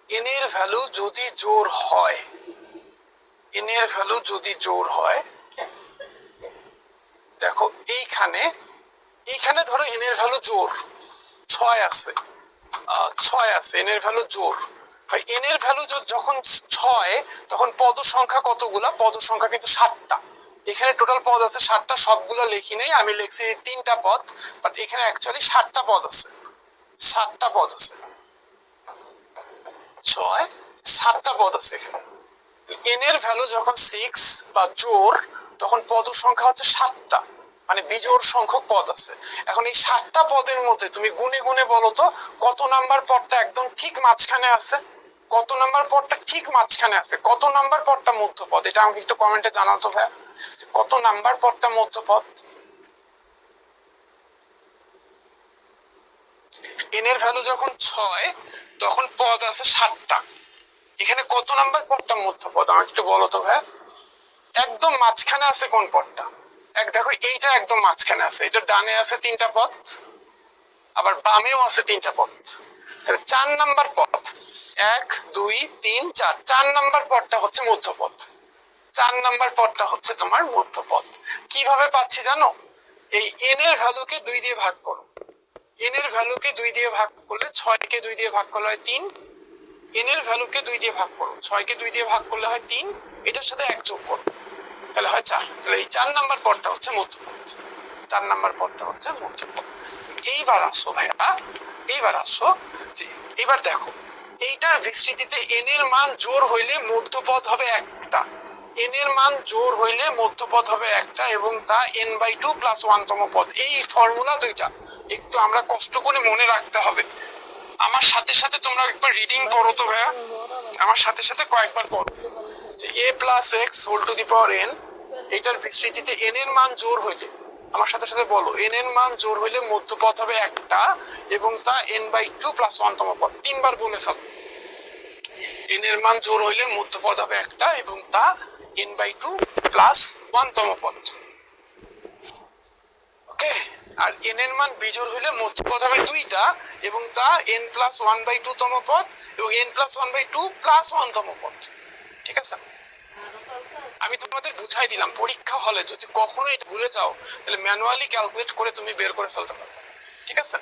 এন এর ভ্যালু যদি জোড় হয়, এন এর ভ্যালু যদি জোড় হয়, দেখো এইখানে ধরো এন এর ভ্যালু জোড় 6 আছে, 6 আছে, এন এর ভ্যালু জোড়। ভাই এন এর ভ্যালু যখন 6, তখন পদ সংখ্যা কতগুলা? পদ সংখ্যা কিন্তু 7টা। এখানে টোটাল পদ আছে 7টা, সবগুলা লিখি নেই, আমি লিখছি 3টা পদ, বাট এখানে অ্যাকচুয়ালি 7টা পদ আছে, 7টা পদ আছে, 6, 7টা পদ আছে এখানে। এন এর ভ্যালু যখন 6 বা জোড়, তখন পদ সংখ্যা হচ্ছে 7টা, মানে বিজোড় সংখ্যক পদ আছে। এখন এই 7টা পদের মধ্যে তুমি গুনে গুনে বলো তো কত নাম্বার পদটা একদম ঠিক মাঝখানে আছে? কত নাম্বার পদটা ঠিক মাঝখানে আছে, কত নাম্বার পদটা মধ্যপদ, এটা আমাকে একটু কমেন্টে জানাও তো ভাইয়া, কত নাম্বার পদটা মধ্যপদ। এন এর ভ্যালু যখন 6 তখন পদ আছে 7টা, এখানে কত নাম্বার পদটা মধ্যপদ আমাকে একটু বলো তো ভাইয়া। একদম মাঝখানে আছে কোন পদটা, দেখো এইটা একদম মাঝখানে আছে, এটা ডানে আছে 3টা পদ, আবার বামেও আছে 3টা পদ, তাহলে 4 নাম্বার পদ, 1 2 3 4, 4 নাম্বার পদটা হচ্ছে মধ্যপদ, 4 নাম্বার পদটা হচ্ছে তোমার মধ্যপদ। কিভাবে পাচ্ছি জানো, এই এন এর ভ্যালুকে 2 দিয়ে ভাগ করো, এন এর ভ্যালুকে 2 দিয়ে ভাগ করলে 6 কে 2 দিয়ে ভাগ করলে হয় 3, এন এর ভ্যালুকে 2 দিয়ে ভাগ করো, 6 কে 2 দিয়ে ভাগ করলে হয় 3, এটার সাথে 1 যোগ করো তাহলে হয় 4, তাহলে এই 4 নাম্বার পদটা হচ্ছে মধ্যপদ, 4 নাম্বার পদটা হচ্ছে মধ্যপদ। এইবার আসো ভাইয়া, এইবার আসো যে এবার দেখো এইটার বিস্তৃতিতে এন এর মান জোর হইলে মধ্যপদ হবে একটা, এন এর মান জোর হইলে মধ্যপদ হবে একটা এবং তা n/2 + 1 তম পদ। এই ফর্মুলা দুইটা একটু আমরা কষ্ট করে মনে রাখতে হবে, আমার সাথে সাথে তোমরা একবার রিডিং করো তো ভাইয়া, আমার সাথে সাথে কয়েকবার পড়ো যে a + x whole to the power n, এটার বিস্তৃতিতে n এর মান জোর হইলে, আমার সাথে সাথে বলো, n এর মান জোর হইলে মধ্যপদ হবে একটা এবং তা n/2 + 1 তম পদ। তিনবার বলে ফেলো, n এর মান জোর হইলে মধ্যপদ হবে একটা এবং তা n/2 + 1 তম পদ। ওকে, আর n এর মান বিজোড় হইলে মধ্যপদ হবে দুইটা এবং তা n + 1/2 তম পদ এবং n + 1/2 + 1 তম পদ। ঠিক আছে, আমি তোমাদের বুঝাই দিলাম, পরীক্ষা হলে যদি কখনো এটা ভুলে যাও তাহলে ম্যানুয়ালি ক্যালকুলেট করে তুমি বের করে ফেলতে পারবে। ঠিক আছে,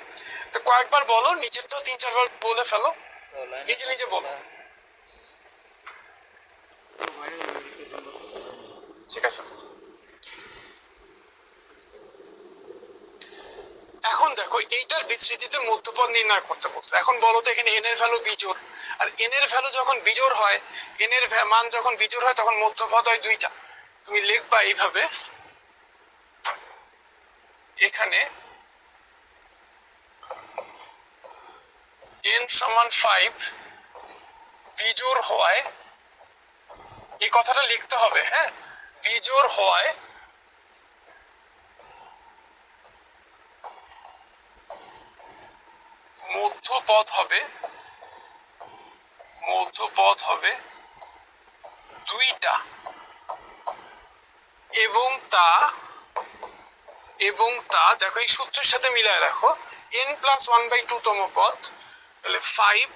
তো কয়েকবার বলো, নিচেরটাও 3-4 বার বলে ফেলো, নিজে নিজে বলো। ঠিক আছে, এখন দেখো এইটার বিস্তৃতিতে মধ্যপদ নির্ণয় করতে বলছে, এখন বলো তো এখানে n এর ভ্যালু বিজোড়, আর n এর ভ্যালু যখন বিজোড় হয়, n এর মান যখন বিজোড় হয় তখন মধ্যপদ হয় দুইটা, তুমি লিখবা এইভাবে, এখানে n = 5 বিজোড় হওয়ায়, এই কথাটা লিখতে হবে, হ্যাঁ, বিজোড় হওয়ায় মধ্যপদ হবে, মধ্যপদ হবে দুইটা এবং তা, দেখো এই সূত্রের সাথে মিলায় রাখো, n + 1/2 তম পদ, তাহলে 5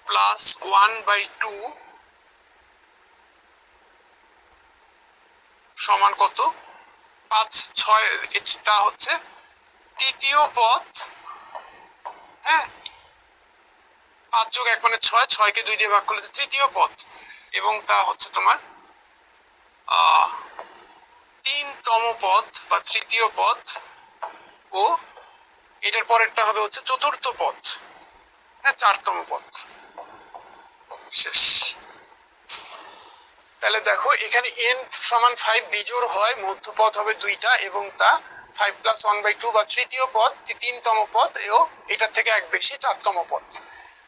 + 1/2 সমান কত, 5 6, এটা হচ্ছে তৃতীয় পদ, হ্যাঁ, 5 + 1 মানে 6, 6 কে 2 দিয়ে ভাগ করলে তৃতীয় পদ এবং তা হচ্ছে তোমার 3তম পদ বা তৃতীয় পদ ও এটার পরেরটা হবে হচ্ছে চতুর্থ পদ, হ্যাঁ, 4তম পদ। শেষ। তাহলে দেখো এখানে n = 5 বিজোড় হয়, মধ্যপদ হবে দুইটা এবং তা 5 + 1/2 বা তৃতীয় পদ, 3তম পদ ও এটার থেকে এক বেশি 4তম পদ।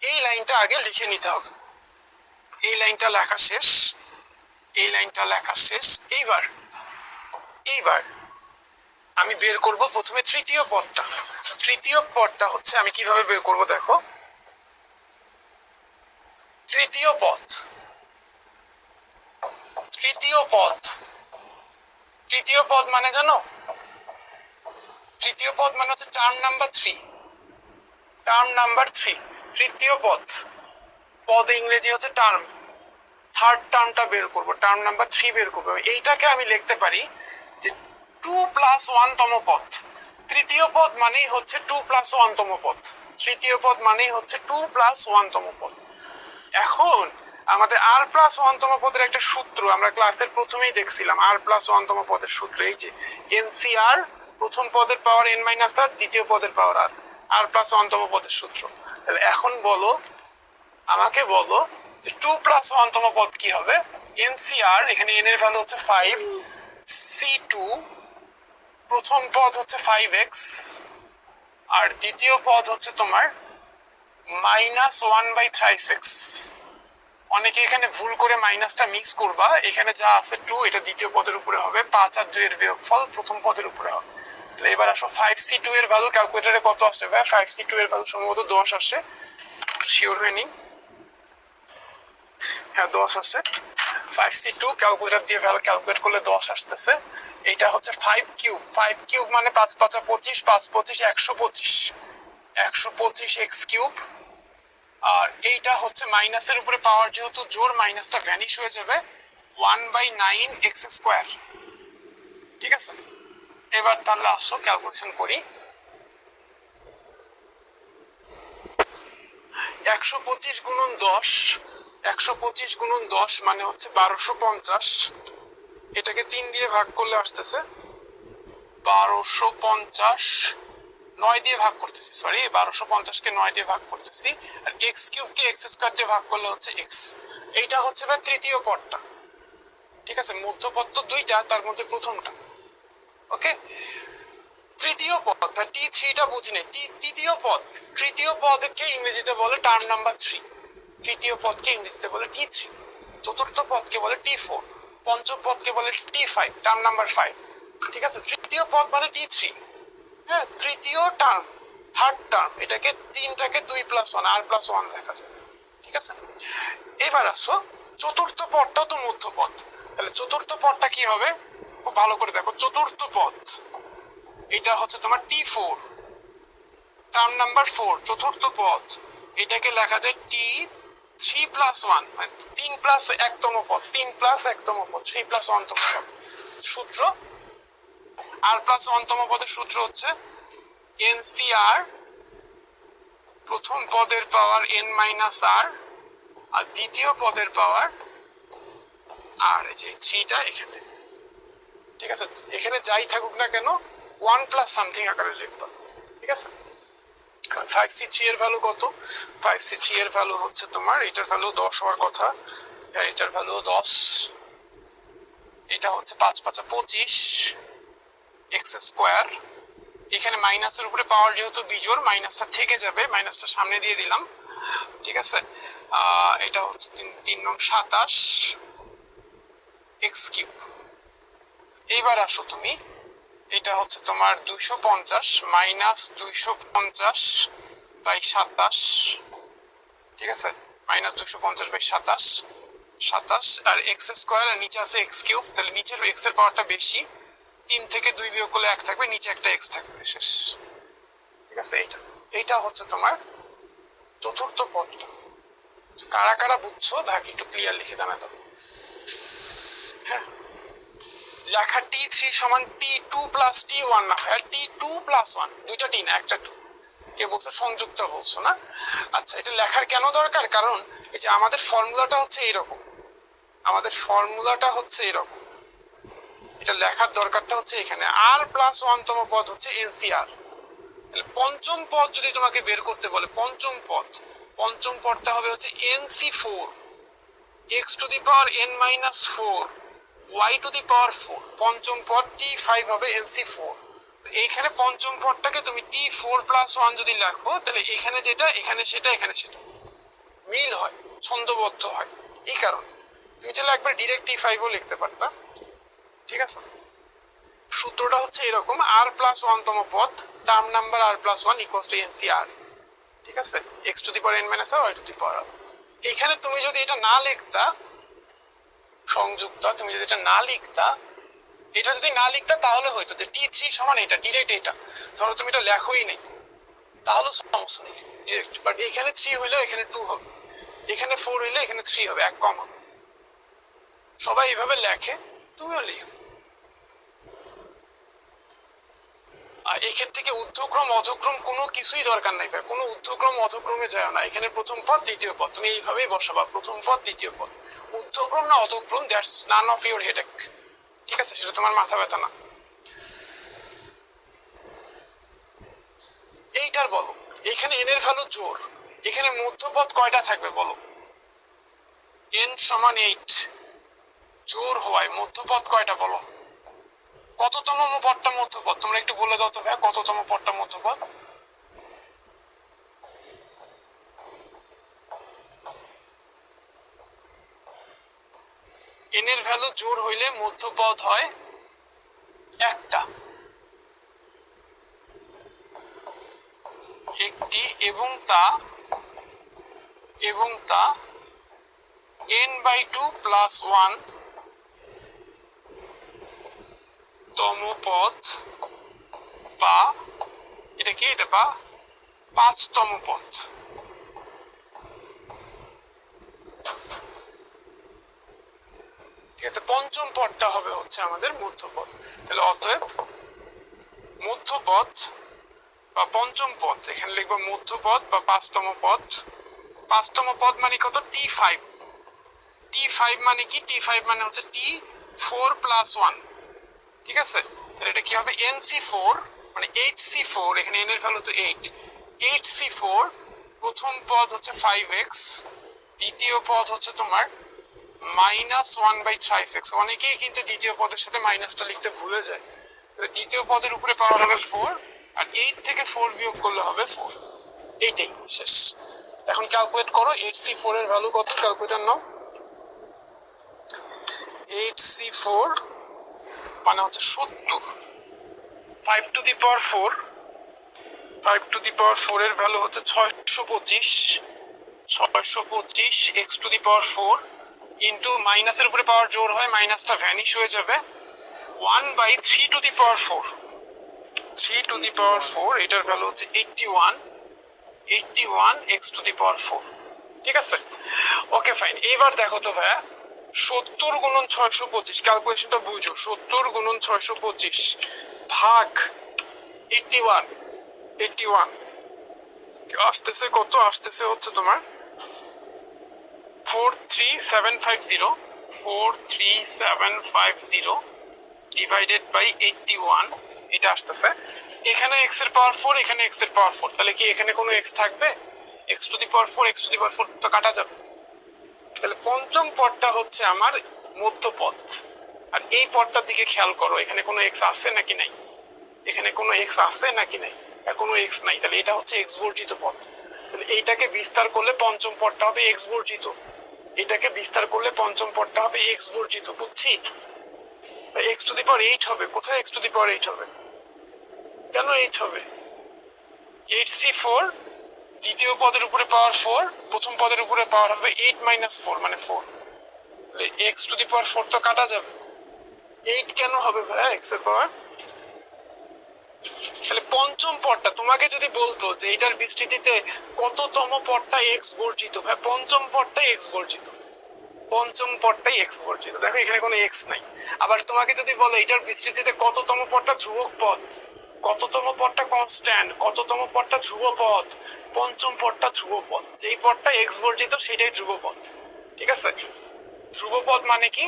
এই লাইনটা আগে লিখে নিতে হবে, এই লাইনটা লেখা শেষ, এই লাইনটা লেখা শেষ। এইবার আমি বের করব প্রথমে তৃতীয় পদটা, তৃতীয় পদটা হচ্ছে আমি কিভাবে বের করব দেখো, তৃতীয় পদ, তৃতীয় পদ, তৃতীয় পদ মানে জানো, তৃতীয় পদ মানে হচ্ছে টার্ম নাম্বার 3, টার্ম নাম্বার 3 তৃতীয় পদ, পদ ইংরেজি হচ্ছে টার্ম, থার্ড টার্মটা বের করব, টার্ম নাম্বার 3 বের করব, এইটাকে আমি লিখতে পারি যে 2 + 1 তম পদ, তৃতীয় পদ মানেই হচ্ছে 2 + 1 তম পদ, তৃতীয় পদ মানেই হচ্ছে 2 + 1 তম পদ। এখন আমাদের r + 1 তম পদের একটা সূত্র আমরা ক্লাসের প্রথমেই দেখছিলাম, r + 1 তম পদের সূত্র এই যে NCR, প্রথম পদের পাওয়ার n - r, দ্বিতীয় পদের পাওয়ার r, r + 1 তম পদের সূত্র। তাহলে এখন বলো, আমাকে বলো যে 2 + 1 তম পদ কি হবে, NCR, এখানে n এর ভ্যালু হচ্ছে 5, C2 প্রথম পদ হচ্ছে 5x আর দ্বিতীয় পদ হচ্ছে তোমার -1/36, অনেকে এখানে ভুল করে মাইনাসটা মিক্স করবা, এখানে যা আছে 2 এটা দ্বিতীয় পদের উপরে হবে, 5 আর 2 এর বিয়োগফল প্রথম পদের উপরে হবে। তাহলে এবার আসো 5c2 এর ভ্যালু ক্যালকুলেটরে কত আসে ভাই? 5c2 এর ভ্যালু সম্ভবত 10 আসে, শিওর হয়নি। হ্যাঁ 10 আসে। 5c2 ক্যালকুলেটর দিয়ে ভ্যালু ক্যালকুলেট করলে 10 আসতেছে। এটা হচ্ছে 5 কিউব, 5 কিউব মানে 5 5 25, 5 25 125, 125 x কিউব। আর এইটা হচ্ছে মাইনাসের উপরে পাওয়ার যেহেতু জোর, মাইনাসটা ভ্যানিশ হয়ে যাবে, 1/9 x স্কয়ার। ঠিক আছে, এবার তাহলে আসো ক্যালকুলেশন করি। 125 গুণন 10, 125 গুণন 10 মানে হচ্ছে 1250। এটাকে 3 দিয়ে ভাগ করলে আসতেছে 1250, 9 দিয়ে ভাগ করতেছি, সরি 1250 কে 9 দিয়ে ভাগ করতেছি, আর এক্স কিউব কে এক্স স্কয়ার দিয়ে ভাগ করলে হচ্ছে এক্স। এইটা হচ্ছে ভাই তৃতীয় পদটা। ঠিক আছে, মধ্যপদ তো দুইটা, তার মধ্যে প্রথমটা। ওকে, তৃতীয় পদ বা T3টা বুঝি নাই, তৃতীয় পদ, তৃতীয় পদকে ইংরেজিতে বলে টার্ম নাম্বার 3, তৃতীয় পদকে ইংরেজিতে বলে T3, চতুর্থ পদকে বলে T4, পঞ্চম পদকে বলে T5, টার্ম নাম্বার 5। ঠিক আছে, তৃতীয় পদ মানে T3, হ্যাঁ তৃতীয় টার্ম, থার্ড টার্ম, এটাকে 3টাকে 2 + 1 r + 1 লেখা যায়। ঠিক আছে, এবার আসো চতুর্থ পদটা তো মধ্যপদ, তাহলে চতুর্থ পদটা কি হবে? খুব ভালো করে দেখো, চতুর্থ পদ এটা হচ্ছে তোমার T4, টার্ম নাম্বার 4, চতুর্থ পদ, এটাকে লেখা যায় T3 + 1, মানে 3 প্লাস একতম পদ, 3 প্লাস একতম পদ, 3 + 1 তম পদ। সূত্র r + 1 তম পদের সূত্র হচ্ছে NCR, প্রথম পদের পাওয়ার n - r, আর দ্বিতীয় পদের পাওয়ার r, এই যে 3টা এখানে। ঠিক আছে, এখানে যাই থাকুক না কেন 1 + সামথিং আকারে লিখবা। ঠিক আছে, 5c3 এর ভ্যালু কত? 5c3 এর ভ্যালু হচ্ছে তোমার, এটার ভ্যালু 10 হওয়ার কথা, হ্যাঁ এটার ভ্যালু 10, এটা হচ্ছে 5 5 25 x স্কয়ার। এখানে মাইনাসের উপরে পাওয়ার যেহেতু বিজোড়, মাইনাসটা থেকে যাবে, মাইনাসটা সামনে দিয়ে দিলাম। ঠিক আছে, এটা হচ্ছে 3 নং 27 x কিউব। এইবার আসো তুমি, এটা হচ্ছে তোমার 250 - 250 বাই 27। ঠিক আছে, -250 বাই 27, 27 আর এক্স স্কয়ার, আর নিচে আছে এক্স কিউব, তাহলে নিচের এক্স এর পাওয়ারটা বেশি, 3 থেকে 2 বিয়োগ করলে 1 থাকবে, নিচে একটা এক্স থাকবে, শেষ। ঠিক আছে, এইটা হচ্ছে তোমার চতুর্থ পদটা। কারা কারা বুঝছো বাকি একটু ক্লিয়ার লিখে জানা দাও। হ্যাঁ, লেখা T3 সমান T2 + T1 না হয়, T2 + 1, দুইটা টি না একটা 2। কে বলছো? সংযুক্ত বলছো না? আচ্ছা, এটা লেখার কেন দরকার? কারণ এই যে আমাদের ফর্মুলাটা হচ্ছে এইরকম, আমাদের ফর্মুলাটা হচ্ছে এরকম, এটা লেখার দরকারটা হচ্ছে এখানে r + 1 তম পদ হচ্ছে NCR। তাহলে পঞ্চম পদ যদি তোমাকে বের করতে বলে, পঞ্চম পদ, পঞ্চম পদটা হবে হচ্ছে NC4, x⁻n - 4, y⁻4, পঞ্চম পদ T5 হবে NC4। এইখানে পঞ্চম পদটাকে তুমি T4 + 1 যদি লেখো, তাহলে এখানে যেটা, এখানে সেটা, এখানে সেটা মিল হয়, ছন্দবদ্ধ হয়। এই কারণে তুমি চাইলে একবার ডিরেক্ট T5ও লিখতে পারতা। ঠিক আছে, সূত্রটা হচ্ছে এরকম, r + 1 তম পদ, টার্ম নাম্বার r + 1 = NCR। ঠিক আছে, x⁻n - r, y⁻r। এখানে তুমি যদি এটা না লিখতা সংযুক্ত, তুমি যদি এটা না লিখতা, এটা যদি না লিখতা তাহলে হয়তো যে T3 সমান এটা, ডিরেক্ট এটা। ধরো তুমি এটা লেখোই নেই, তাহলে সমস্যা নেই, ডিরেক্ট। বাট এখানে 3 হইলে এখানে 2 হবে, এখানে 4 হইলে এখানে 3 হবে, এক কম হবে। সবাই এইভাবে লেখে, তুমিও লিখো। আর এক্ষেত্রে কি ঊর্ধ্বক্রম অধক্রম কোনো কিছুই দরকার নাই ভাই, কোনো ঊর্ধ্বক্রম অধক্রমে যায় না। এখানে প্রথম পদ দ্বিতীয় পদ তুমি এইভাবেই বসাবা, প্রথম পদ দ্বিতীয় পদ, ঊর্ধ্বক্রম না অধক্রম, that's none of your headache. ঠিক আছে, সেটা তোমার মাথা ব্যথা না। এইটার বলো, এখানে n এর ভ্যালু জোর, এখানে মধ্যপদ কয়টা থাকবে বলো? n = 8, জোর হওয়ায় মধ্যপদ কয়টা বলো? কততম পদটা মধ্যপদ তোমরা একটু বলে দাও তো ভাই, কততম পদটা মধ্যপদ? n এর ভ্যালু জোর হইলে মধ্যপদ হয় একটা, একটি, এবং তা n/2 প্লাস 1 তম পদ বা এটা কি, এটা বা 5তম পদ। ঠিক আছে, পঞ্চম পদটা হবে হচ্ছে আমাদের মধ্যপদ। তাহলে অতএব মধ্যপদ বা পঞ্চম পদ, এখানে লিখবো মধ্যপদ বা 5তম পদ। 5তম পদ মানে কত, t5। t5 মানে কি, t5 মানে হচ্ছে t4 প্লাস 1। ঠিক আছে, তাহলে এটা কি হবে, nc4 মানে 8c4, এখানে n এর ভ্যালু তো 8, 8c4। প্রথম পদ হচ্ছে 5x, দ্বিতীয় পদ হচ্ছে তোমার -1/6x। অনেকেই কিন্তু দ্বিতীয় পদের সাথে মাইনাসটা লিখতে ভুলে যায়। তাহলে দ্বিতীয় পদের উপরে পাওয়ার হবে 4, আর 8 থেকে 4 বিয়োগ করলে হবে 4। এইটাই শেষ। এখন ক্যালকুলেট করো 8c4 এর ভ্যালু কত, ক্যালকুলেটর নাও। 8c4 মানে হচ্ছে 70, 5 two the power 4, 5 two the power 4 এর ভ্যালু হচ্ছে 625, 625 x to the power 4 into মাইনাসের উপরে পাওয়ার জোর হয়, মাইনাসটা ভ্যানিশ হয়ে যাবে, 1/3 two the power 4, 3 two the power 4, এটার ভ্যালু হচ্ছে 81, 81 x টু দি পাওয়ার 4। ঠিক আছে, ওকে ফাইন। এইবার দেখো তো ভাইয়া, 70 গুণন 625, ক্যালকুলেশনটা বুঝো, 70 গুণন 625 ভাগ 81, 81 আসতেছে কত, আসতেছে হচ্ছে তোমার 43750, 43750 ডিভাইডেড বাই 81, এটা আসতেছে। এখানে x এর পাওয়ার 4, এখানে x এর পাওয়ার 4, তাহলে কি এখানে কোনো x থাকবে, x to the power 4, x to the power 4 তো কাটা যাবে। তাহলে পঞ্চম পদটা হচ্ছে আমার মধ্যপদ। আর এই পদটার দিকে খেয়াল করো, এখানে কোনো x আছে নাকি নাই, এখানে কোনো x আছে নাকি নাই, কোনো x নাই, তাহলে এটা হচ্ছে x বর্জিত পদ। তাহলে এইটাকে বিস্তার করলে পঞ্চম পদটা হবে x বর্জিত, এটাকে বিস্তার করলে পঞ্চম পদটা হবে x বর্জিত, বুঝছি? x টু দি পাওয়ার 8 হবে, কোথায় x টু দি পাওয়ার 8 হবে, কেন 8 হবে, 8c4 দ্বিতীয় পদের উপরে পাওয়ার 4, প্রথম পদের উপরে পাওয়ার হবে 8 - 4 মানে 4, x টু দি পাওয়ার 4 তো কাটা যাবে, 8 কেন হবে ভাই x এর পাওয়ার। তাহলে পঞ্চম পদটা তোমাকে যদি বলতো যে এটার বিস্তৃতিতে কততম পদটা x বর্জিত, ভাই পঞ্চম পদটাই x বর্জিত, পঞ্চম পদটাই x বর্জিত। দেখো এখানে কোনো x নাই। আবার তোমাকে যদি বলে এটার বিস্তৃতিতে কততম পদটা ধ্রুবক পদ, কততম পদটা কনস্ট্যান্ট, কততম পদটা ধ্রুব পদ, পঞ্চম পদটা ধ্রুব পদ, যেই পদটা x বর্জিত সেটাই ধ্রুব পদ। ঠিক আছে, ধ্রুব পদ মানে কি,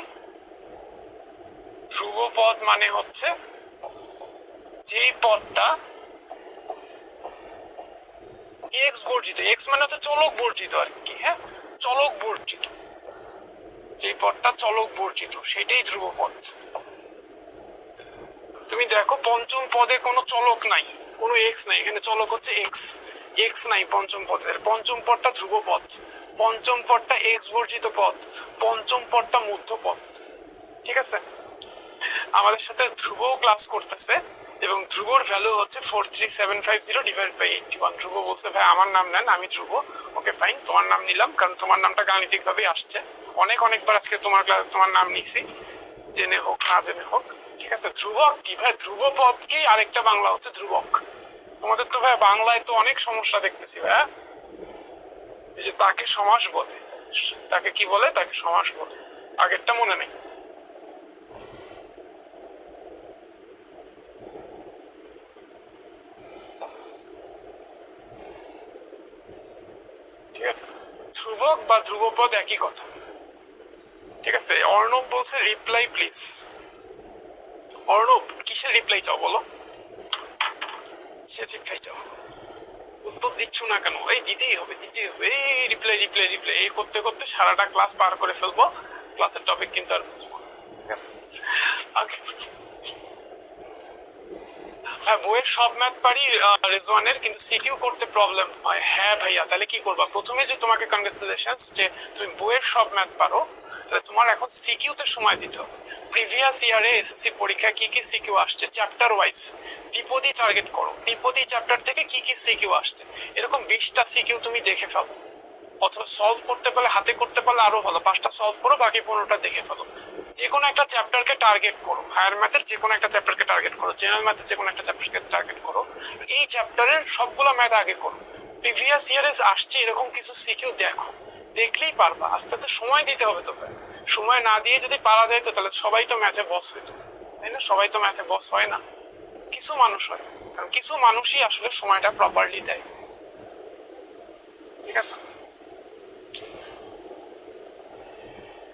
ধ্রুব পদ মানে হচ্ছে যেই পদটা x বর্জিত, x মানে হচ্ছে চলক বর্জিত আর কি, হ্যাঁ চলক বর্জিত, যে পদটা চলক বর্জিত সেটাই ধ্রুব পদ। তুমি দেখো পঞ্চম পদে কোনো চলক নাই, কোনো x নাই, এখানে চলক হচ্ছে x, x নাই পঞ্চম পদে, পঞ্চম পদটা ধ্রুব পদ, পঞ্চম পদটা x বর্জিত পদ, পঞ্চম পদটা মধ্য পদ। ঠিক আছে, আমাদের সাথে ধ্রুব ক্লাস করতেছে এবং ধ্রুবর ভ্যালু হচ্ছে 43750 ডিভাইড বাই 81। ধ্রুব বলছে ভাই আমার নাম নেন, আমি ধ্রুব। ওকে ফাইন, তোমার নাম নিলাম, কারণ তোমার নামটা গাণিতিক ভাবে আসছে, অনেকবার আজকে তোমার নাম নিছি, জেনে হোক না জেনে হোক। ঠিক আছে, ধ্রুবক কি ভাই, ধ্রুব পদকে আরেকটা বাংলা হচ্ছে ধ্রুবক। তোমাদের তো ভাই বাংলায় তো অনেক সমস্যা দেখতেছি ভাই, এই যে তাকে সমাস বলে, তাকে কি বলে, তাকে সমাস বলে, আগেরটা মনে নেই। ঠিক আছে, ধ্রুবক বা ধ্রুবপদ একই কথা। ঠিক আছে, অর্ণব বলছে রিপ্লাই প্লিজ। অর্ণব কিসের রিপ্লাই চাও বলো, সে রিপ্লাই চাও, উত্তর দিচ্ছ না কেন, এই দিতেই হবে, দিতেই হবে, এই রিপ্লাই রিপ্লাই রিপ্লাই, এই করতে করতে সারাটা ক্লাস পার করে ফেলবো, ক্লাসের টপিক কিন্তু আর বুঝবো না। ঠিক আছে, হ্যাঁ বইয়ের সব ম্যাথ পারি রেজওয়ানের, কিন্তু সিকিউ করতে প্রবলেম হয়। হ্যাঁ ভাইয়া, তাহলে কি করবা? প্রথমে যে তোমাকে কনগ্রাচুলেশনস যে তুমি বইয়ের সব ম্যাথ পারো, তাহলে তোমার এখন সিকিউ তে সময় দিতে হবে। প্রিভিয়াস ইয়ারে এসএসসি পরীক্ষায় কি কি সিকিউ আসছে চ্যাপ্টার ওয়াইজ দ্বিপদী টার্গেট করো, দ্বিপদী চ্যাপ্টার থেকে কি কি সিকিউ আসছে, এরকম 20টা সিকিউ তুমি দেখে ফেলো। অথবা সলভ করতে পারলে, হাতে করতে পারলে আরো ভালো, 5টা সলভ করো, বাকি 15টা দেখে ফেলো। যে কোনো একটা চ্যাপ্টারকে টার্গেট করো, হায়ার ম্যাথের যে কোনো একটা চ্যাপ্টারকে টার্গেট করো, জেনারেল ম্যাথের যে কোনো একটা চ্যাপ্টারকে টার্গেট করো। এই চ্যাপ্টারের সবগুলো ম্যাথ আগে করো। প্রিভিয়াস ইয়ারে আসছে এরকম কিছু সিকিউ দেখো, দেখলেই পারবা। আস্তে আস্তে সময় দিতে হবে তোকে। সময় না দিয়ে যদি পারা যায় তো তাহলে সবাই তো ম্যাথে বস হইতো, তাই না? সবাই তো ম্যাথে বস হয় না, কিছু মানুষ হয়। কারণ কিছু মানুষই আসলে সময়টা প্রপারলি দেয়। ঠিক আছে,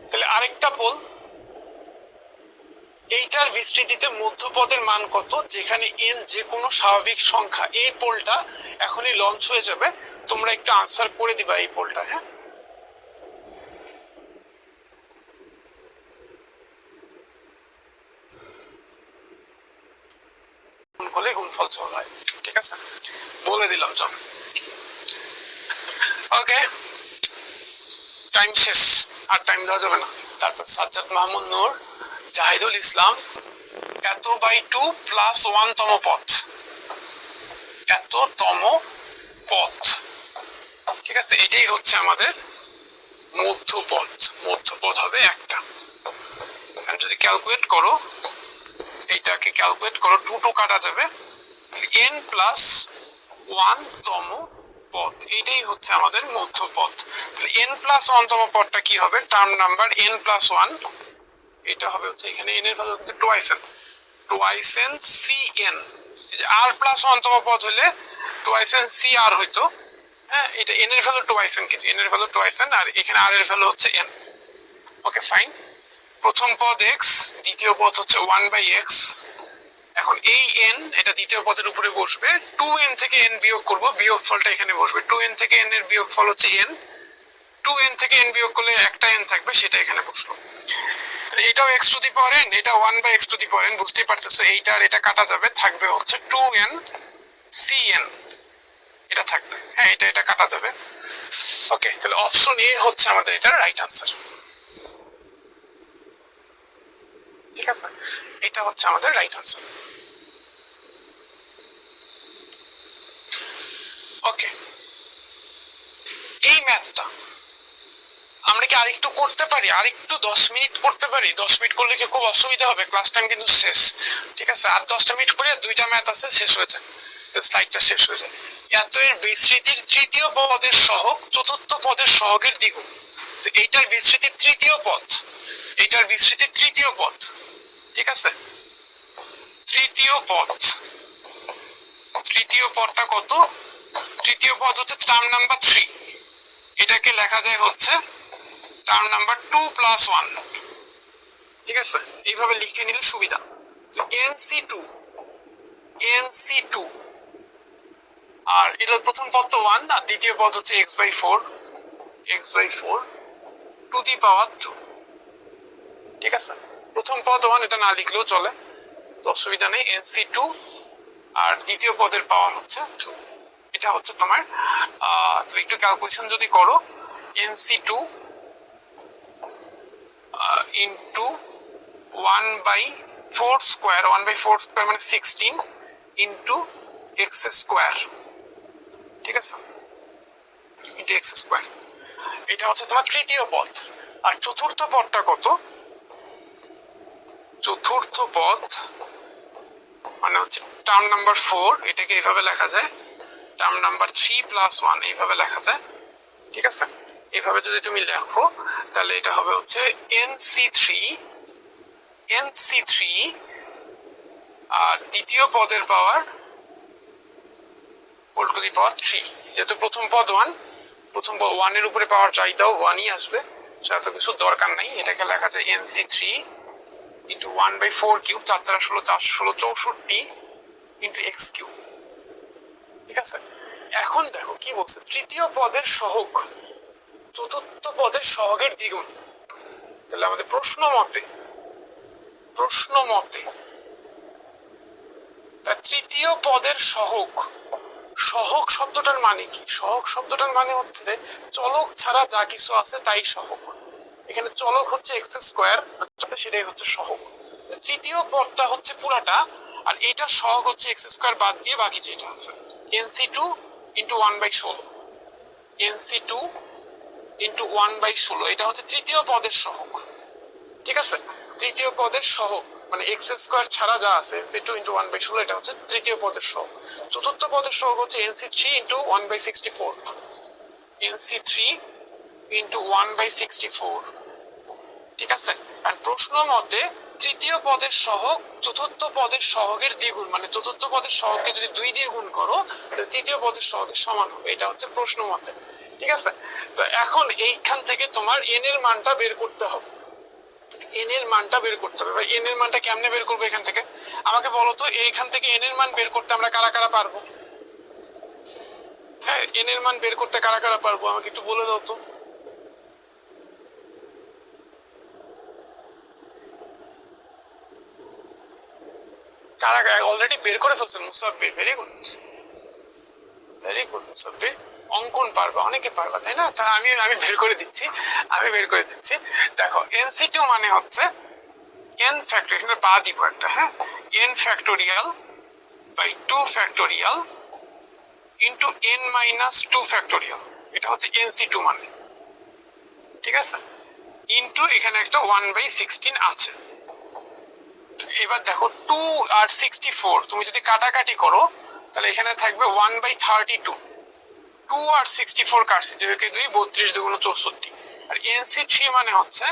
তাহলে আরেকটা পোল, এইটার বিস্তৃতিতে মধ্যপদের মান কত যেখানে এন যে কোনো স্বাভাবিক সংখ্যা। এই পোলটা এখনই লঞ্চ হয়ে যাবে, তোমরা একটু আনসার করে দিবা এই পোলটা। হ্যাঁ, গুণফলে গুণফল চল হয়। ঠিক আছে, বলে দিলাম। চল, ওকে, টাইম শেষ, আর টাইম দেওয়া যাবে না। তারপর সাজ্জাদ মাহমুদ নূর, জাহিদুল ইসলাম, এত বাই 2 প্লাস 1 তম পথ, এততম পথ। ঠিক আছে, এটাই হচ্ছে আমাদের মধ্যপথ। মধ্যপথ হবে একটা। যদি ক্যালকুলেট করো, এইটাকে ক্যালকুলেট করো, 2 2 কাটা যাবে, n প্লাস 1 তম পথ, এইটাই হচ্ছে আমাদের মধ্যপথ। তাহলে n প্লাস 1 তম পথটা কি হবে? টার্ম নাম্বার n প্লাস 1, এটা হবে হচ্ছে এখানে n এর ভ্যালু হচ্ছে টুয়াইস n cn। এই যে r প্লাস 1 তম পদ হলে টুয়াইস n cr হইতো। হ্যাঁ, এটা n এর ভ্যালু টুয়াইস n, কিন্তু n এর ভ্যালু টুয়াইস n, আর এখানে r এর ভ্যালু হচ্ছে n। ওকে ফাইন, প্রথম পদ x, দ্বিতীয় পদ হচ্ছে 1 বাই x। এখন এই n, এটা দ্বিতীয় পদের উপরে বসবে, 2n থেকে n বিয়োগ করব, বিয়োগ ফলটা এখানে বসবে। 2n থেকে n এর বিয়োগ ফল হচ্ছে n, 2n থেকে n বিয়োগ করলে একটা n থাকবে, সেটা এখানে বসলো। এটাও x to the power n, এটা 1 by x to the power n। বুঝতেই পারতেছো, এইটা আর এটা কাটা যাবে, থাকবে হচ্ছে 2n cn, এটা থাকবে। হ্যাঁ, এটা এটা কাটা যাবে। ওকে, তাহলে অপশন এ হচ্ছে আমাদের এটার রাইট আনসার। ঠিক আছে, এটা হচ্ছে আমাদের রাইট আনসার। ওকে, এই ম্যাথটা আমরা কি আরেকটু করতে পারি? আরেকটু 10 মিনিট করতে পারি? 10 মিনিট করলে কি খুব অসুবিধা হবে? ক্লাস টাইম কিন্তু শেষ। ঠিক আছে, আর 10টা মিনিট করে, 2টা ম্যাথ আছে, শেষ হয়ে যায়, স্লাইডটা শেষ হয়ে যায়। এত এর বিস্তৃতির তৃতীয় পদের সহগ চতুর্থ পদের সহগের দ্বিগুণ। তো এইটার বিস্তৃতির তৃতীয় পদ, এইটার বিস্তৃতির তৃতীয় পদ। ঠিক আছে, তৃতীয় পদ, তৃতীয় পদটা কত? তৃতীয় পদ হচ্ছে টার্ম নাম্বার 3, এটাকে লেখা যায় হচ্ছে টার্ম নাম্বার 2 প্লাস 1। ঠিক আছে, এইভাবে লিখে নিলে সুবিধা। nc2, nc2, আর এটার প্রথম পদ তো 1, আর দ্বিতীয় পদ হচ্ছে x by 4, x by 4 to the power 2। ঠিক আছে, প্রথম পদ 1, এটা না লিখলেও চলে, তো অসুবিধা নেই। nc2 আর দ্বিতীয় পদের পাওয়ার হচ্ছে 2, এটা হচ্ছে তোমার। একটু ক্যালকুলেশন যদি করো, nc2 into 1 by 4 square, 1 by 4 square মানে 16 ইন্টু এক্স স্কোয়ার। ঠিক আছে, ইন্টু এক্স স্কোয়ার, এটা হচ্ছে তোমার তৃতীয় পদ। আর চতুর্থ পদটা কত? চতুর্থ পদ মানে হচ্ছে টার্ম নাম্বার 4, এটাকে এইভাবে লেখা যায়, টার্ম নাম্বার 3 প্লাস 1 এইভাবে লেখা যায়। ঠিক আছে, এইভাবে যদি তুমি লেখো তাহলে এটা হবে হচ্ছে nc3, nc3, আর দ্বিতীয় পদের পাওয়ার হোল টু দি পাওয়ার 3। যেহেতু প্রথম পদ 1, প্রথম পদ 1 এর উপরে পাওয়ার ট্রাই দাও, 1ই আসবে, এত কিছু দরকার নাই। এটাকে লেখা যায় nc3 into 1 by 4 cube, 4 4 16, 4 16 64 into x cube. ঠিক আছে, এখন দেখো কি বলছে, তৃতীয় পদের সহগ চতুর্থ পদের সহগের দ্বিগুণ। তাহলে আমাদের প্রশ্ন মতে তৃতীয় পদের সহগ, সহগ শব্দটার মানে কি? সহগ শব্দটার মানে হচ্ছে চলক ছাড়া যা কিছু আছে তাই সহগ। এখানে চলক হচ্ছে এক্স স্কোয়ার, সেটাই হচ্ছে সহগ। তৃতীয় পদটা হচ্ছে পুরাটা, আর এটা সহগ হচ্ছে এক্স স্কোয়ার বাদ দিয়ে বাকি যেটা আছে। NC two into 1/16, NC two into 1/16, এটা হচ্ছে তৃতীয় পদের সহগ। ঠিক আছে, তৃতীয় পদের সহগ মানে এক্স স্কোয়ার ছাড়া যা আছে এনসি টু ইন্টু 1/16, এটা হচ্ছে তৃতীয় পদের সহগ। চতুর্থ পদের সহগ হচ্ছে NC three into 1/64, NC three into 1/64। ঠিক আছে, আর প্রশ্ন মতে তৃতীয় পদের সহগ চতুর্থ পদের সহগের দ্বিগুণ, মানে চতুর্থ পদের সহগকে যদি 2 দিয়ে গুণ করো তাহলে তৃতীয় পদের সহগের সমান হবে, এটা হচ্ছে প্রশ্ন মতে। ঠিক আছে, তো এখন এইখান থেকে তোমার এন এর মানটা বের করতে হবে, এন এর মানটা বের করতে হবে। এন এর মানটা কেমনে বের করবো এখান থেকে? আমাকে বলো তো, এইখান থেকে এন এর মান বের করতে আমরা কারা কারা পারবো? হ্যাঁ, এন এর মান বের করতে কারা কারা পারবো আমাকে একটু বলে দাও তো। কারা অলরেডি বের করে ফেলছে? মুসাফির, ভেরি গুড, ভেরি গুড মুসাফির। অঙ্কন পারবা, অনেকে পারবা তাই না? তা আমি আমি বের করে দিচ্ছি, আমি বের করে দিচ্ছি। দেখো এনসি টু মানে হচ্ছে এন ফ্যাক্টোরিয়াল, এখানে বা দিব একটা, হ্যাঁ, n factorial by 2 factorial into n minus 2 factorial, এটা হচ্ছে এনসি টু মানে। ঠিক আছে, ইন্টু এখানে একটা 1/16 আছে। এবার দেখো 2 আর 64 তুমি যদি কাটাকাটি করো তাহলে এখানে থাকবে 1/32, 2 আর 64 কাটছি, 2 কে 2, 32 2 64। আর এনসি থ্রি মানে হচ্ছে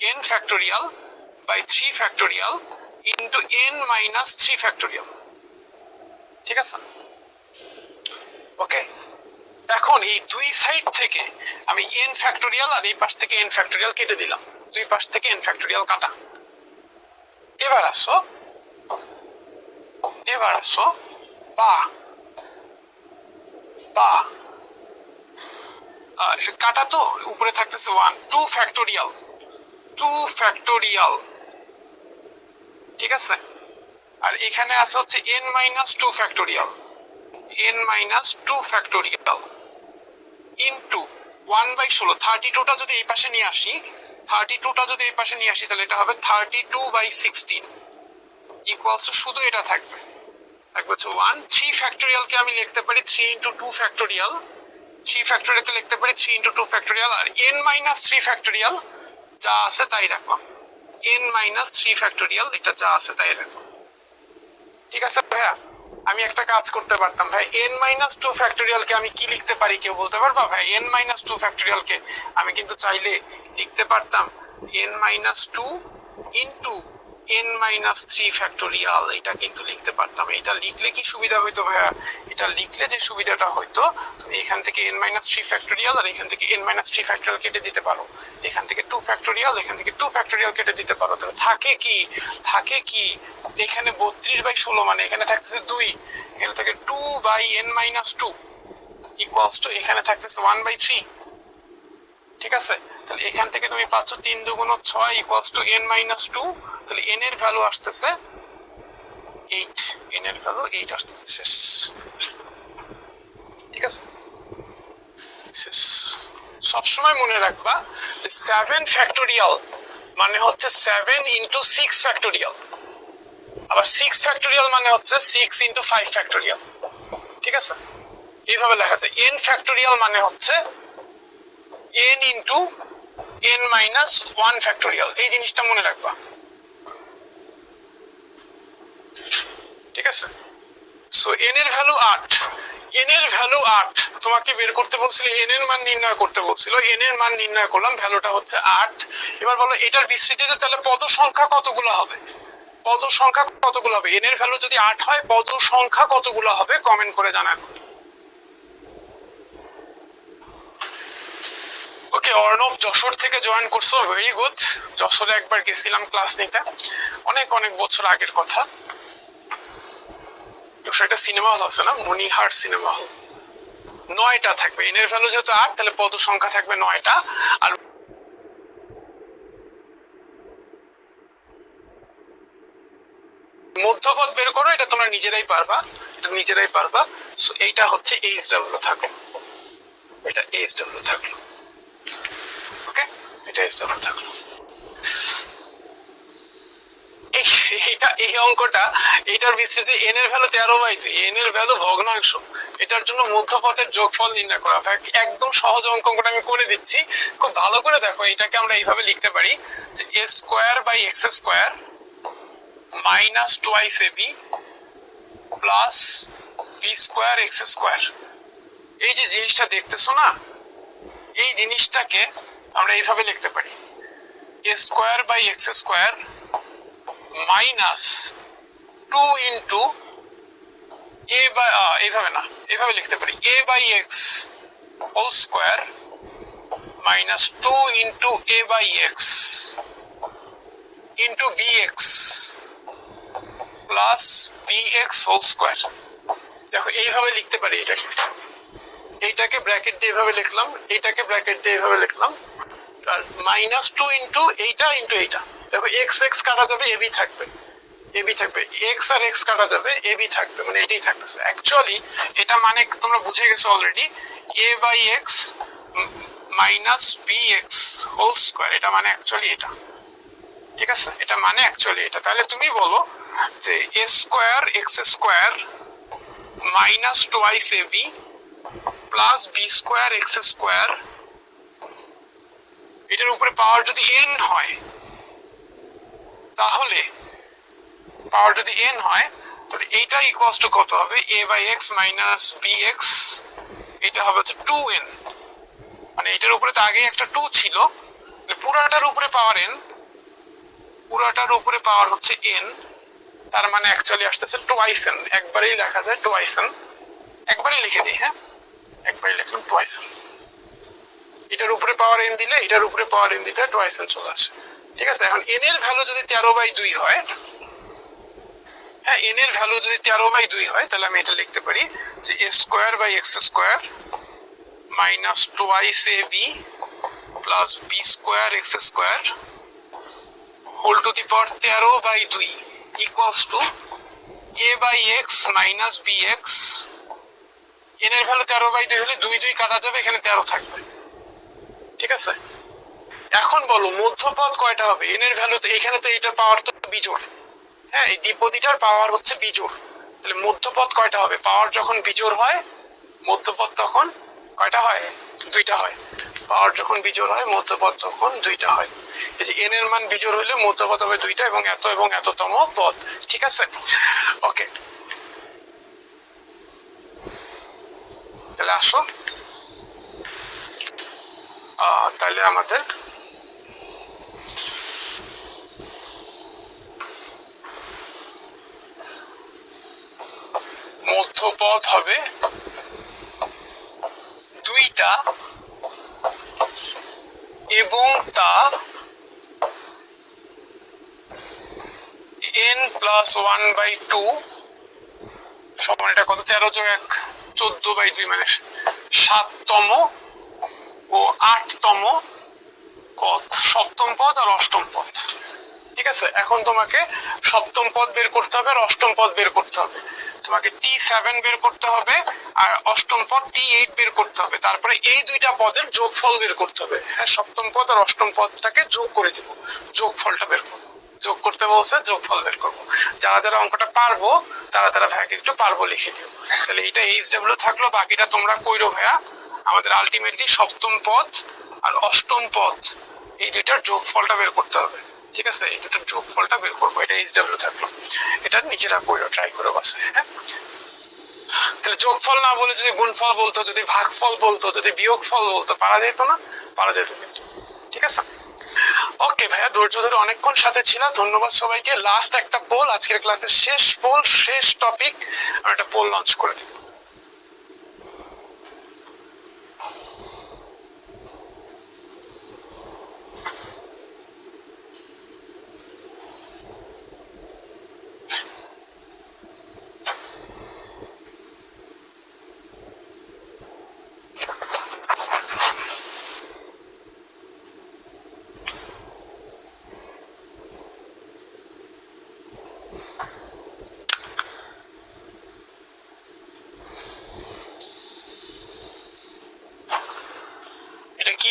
n factorial by 3 factorial into n minus 3 factorial. ঠিক আছে, ওকে। এখন এই দুই সাইড থেকে আমি এন ফ্যাক্টোরিয়াল আর এই পাশ থেকে এন ফ্যাক্টোরিয়াল কেটে দিলাম, দুই পাশ থেকে এন ফ্যাক্টোরিয়াল কাটা। এবার আসো, এবার আসো বা বা কাটা তো উপরে থাকতেছে 1, 2 ফ্যাক্টোরিয়াল, 2 ফ্যাক্টোরিয়াল। ঠিক আছে, আর এখানে আছে হচ্ছে n minus 2 factorial, n minus 2 factorial into 1/16। 32টা যদি এই পাশে নিয়ে আসি, 32টা যদি এই পাশে নিয়ে আসি তাহলে এটা হবে 32/16 ইকুয়ালস টু, শুধু এটা থাকবে, থাকবে হচ্ছে 1। 3 ফ্যাক্টোরিয়ালকে আমি লিখতে পারি 3 ইন্টু 2 ফ্যাক্টোরিয়াল, 3 ফ্যাক্টোরিয়ালকে লিখতে পারি 3 ইন্টু 2 ফ্যাক্টোরিয়াল, আর n মাইনাস 3 ফ্যাক্টোরিয়াল যা আছে তাই রাখলাম, n মাইনাস 3 ফ্যাক্টোরিয়াল এটা যা আছে তাই রাখলাম। ঠিক আছে ভাইয়া, আমি একটা কাজ করতে পারতাম ভাই, n মাইনাস 2 ফ্যাক্টোরিয়ালকে আমি কি লিখতে পারি কেউ বলতে পারবা? ভাই n মাইনাস 2 ফ্যাক্টোরিয়ালকে আমি কিন্তু চাইলে লিখতে পারতাম n minus 2 into n minus 3 factorial, এটা কিন্তু লিখতে পারতাম। এটা লিখলে কি সুবিধা হইতো ভাইয়া? এটা লিখলে যে সুবিধাটা হইতো, তুমি এখান থেকে n মাইনাস 3 ফ্যাক্টোরিয়াল আর এখান থেকে n মাইনাস 3 ফ্যাক্টোরিয়াল কেটে দিতে পারো, এখান থেকে 2 ফ্যাক্টোরিয়াল, এখান থেকে 2 ফ্যাক্টোরিয়াল কেটে দিতে পারো। তাহলে থাকে কি, থাকে কি এখানে 32/16 মানে এখানে থাকতেছে 2, এখানে থাকে 2/n মাইনাস 2 ইকুয়ালস টু এখানে থাকতেছে 1/3। ঠিক আছে, তাহলে এখান থেকে তুমি পাচ্ছ 3 2 6 ইকুয়ালস টু n মাইনাস 2, তাহলে n এর ভ্যালু আসতেছে 8, n এর ভ্যালু 8 আসতেছে, শেষ। ঠিক আছে, শেষ। সবসময় মনে রাখবা যে 7 ফ্যাক্টোরিয়াল মানে হচ্ছে 7 ইন্টু 6 ফ্যাক্টোরিয়াল, আবার 6 ফ্যাক্টোরিয়াল মানে হচ্ছে 6 ইন্টু 5 ফ্যাক্টোরিয়াল। ঠিক আছে, এইভাবে লেখা যায়। n ফ্যাক্টোরিয়াল মানে হচ্ছে n into n minus 1 factorial, এই জিনিসটা মনে রাখবা। ঠিক আছে, সো n এর ভ্যালু 8, n এর ভ্যালু 8, তোমাকে বের করতে বলছিল, n এর মান নির্ণয় করতে বলছিল, n এর মান নির্ণয় করলাম, ভ্যালুটা হচ্ছে 8। এবার বলো এটার বিস্তৃতিতে তাহলে পদ সংখ্যা কতগুলো হবে? পদ সংখ্যা কতগুলো হবে? n এর ভ্যালু যদি 8 হয় পদ সংখ্যা কতগুলো হবে কমেন্ট করে জানান। ওকে, অর্ণব যশোর থেকে জয়েন করছো, ভেরি গুড। যশোরে একবার গেছিলাম ক্লাস নিতে, অনেক অনেক বছর আগের কথা। যশোরে একটা সিনেমা হল আছে না, মনিহার সিনেমা হল, 9টা থাকবে। n এর ভ্যালু যেহেতু 8 তাহলে পদ সংখ্যা থাকবে 9টা, আর মধ্যপদ বের করো, এটা তোমরা নিজেরাই পারবা, এটা নিজেরাই পারবা। সো এইটা হচ্ছে এইচডব্লিউ থাকলো, এটা এইচডব্লিউ থাকলো। ওকে, এটা এইচডব্লিউ থাকলো। এই অঙ্কটা, এটার বিস্তৃতি n এর ভ্যালু 13/2, n এর ভ্যালু ভগ্নাংশ, এটার জন্য মধ্যপদের যোগফল নির্ণয় করা। একদম সহজ অঙ্কটা আমি করে দিচ্ছি, খুব ভালো করে দেখো। এটাকে আমরা এইভাবে লিখতে পারি যে a square by x square minus twice ab plus b square x square. এই যে জিনিসটা দেখতেছো না, এই জিনিসটাকে আমরা এইভাবে লিখতে পারি a square by x square minus 2 into a by, এইভাবে না, এইভাবে লিখতে পারি a by x whole square minus 2 into a by x into bx plus bx whole square. দেখো এইভাবে লিখতে পারি এটাকে, এইটাকে ব্র্যাকেট দিয়ে এইভাবে লিখলাম, এইটাকে ব্র্যাকেট দিয়ে এইভাবে লিখলাম, আর মাইনাস 2 ইন্টু এইটা ইন্টু এইটা। দেখো এক্স এক্স কাটা যাবে, এবি থাকবে, এবি থাকবে, এক্স আর এক্স কাটা যাবে, এবি থাকবে, মানে এটাই থাকতেছে। অ্যাকচুয়ালি এটা মানে তোমরা বুঝে গেছো already, a by x minus b x whole square, এটা মানে অ্যাকচুয়ালি এটা। ঠিক আছে, এটা মানে অ্যাকচুয়ালি এটা। তাহলে তুমি বলো যে a square x square minus twice a b plus b square x square, এটার উপরে পাওয়ার যদি n হয়, তাহলে পাওয়ার যদি n হয়, তাহলে এইটা ইকুয়ালস টু কত হবে, a by x minus bx, এটা হবে হচ্ছে 2n। মানে এটার উপরে তো আগে একটা 2 ছিল, পুরাটার উপরে পাওয়ার n, পুরাটার উপরে পাওয়ার হচ্ছে n, তার মানে অ্যাকচুয়ালি আসতেছে টুয়াইস n। একবারেই লেখা যায় টুয়াইস n, একবারেই লিখে দিই, হ্যাঁ, একবারই লিখলাম টুয়াইস n। এটার উপরে পাওয়ার n দিলে, এটার উপরে পাওয়ার n দিলে টুয়াইস n চলে আসে। ঠিক আছে, এখন n এর ভ্যালু যদি 13/2 হয়, হ্যাঁ, n এর ভ্যালু যদি 13/2 হয়, তাহলে আমি এটা লিখতে পারি যে a square by x square minus twice ab plus b square x square whole to the power 13/2 equals to a by x minus bx। n এর ভ্যালু 13/2 হলে 2 2 কাটা যাবে, এখানে 13 থাকবে। ঠিক আছে, এখন বলো মধ্যপদ কয়টা হবে, n এর ভ্যালু তো এখানে, তো এটার পাওয়ার তো বিজোড়, হ্যাঁ, এই দ্বিপদীটার পাওয়ার হচ্ছে বিজোড়, তাহলে মধ্যপদ কয়টা হবে, পাওয়ার যখন বিজোড় হয় মধ্যপদ তখন কয়টা হয়, 2টা হয়। পাওয়ার যখন বিজোড় হয় মধ্যপদ তখন 2টা হয়। এই যে n এর মান বিজোড় হইলে মধ্যপদ হবে 2টা এবং এততম পদ। ঠিক আছে, ওকে, তাহলে আসো, তাহলে আমাদের মধ্যপদ হবে 2টা এবং তা n প্লাস 1/2 সমান, এটা কত, 13 যোগ 1 14/2, মানে 7তম ও 8তম পদ, সপ্তম পদ আর অষ্টম পদ। ঠিক আছে, এখন তোমাকে সপ্তম পদ বের করতে হবে আর অষ্টম পদ বের করতে হবে। তোমাকে t7 বের করতে হবে আর অষ্টম পদ t8 বের করতে হবে। তারপরে এই 2টা পদের যোগফল বের করতে হবে। হ্যাঁ, সপ্তম পদ আর অষ্টম পদটাকে যোগ করে দিব, যোগফলটা বের করবো। যোগ করতে বলছে, যোগফল বের করবো। যারা যারা অঙ্কটা পারবো তারা ভাইকে একটু পারবো লিখে দিও। তাহলে এটা এইচডব্লিউ থাকলো, বাকিটা তোমরা কইরো ভাইয়া। আমাদের আলটিমেটলি সপ্তম পদ আর অষ্টম পদ এই 2টার যোগফলটা বের করতে হবে। ঠিক আছে, এই 2টার যোগফলটা বের করবো, এটা এইচডব্লিউ থাকলো। এটা নিজেরা কইরো, ট্রাই করে বাসে। হ্যাঁ, তাহলে যোগফল না বলে যদি গুণফল বলতো, যদি ভাগফল বলতো, যদি বিয়োগফল বলতো, পারা যেত না, পারা যেত কিন্তু। ঠিক আছে, ওকে ভাইয়া, ধৈর্য ধরে অনেকক্ষণ সাথে ছিল, ধন্যবাদ সবাইকে। লাস্ট একটা পোল, আজকের ক্লাসের শেষ পোল, শেষ টপিক, আর একটা পোল লঞ্চ করে দিব।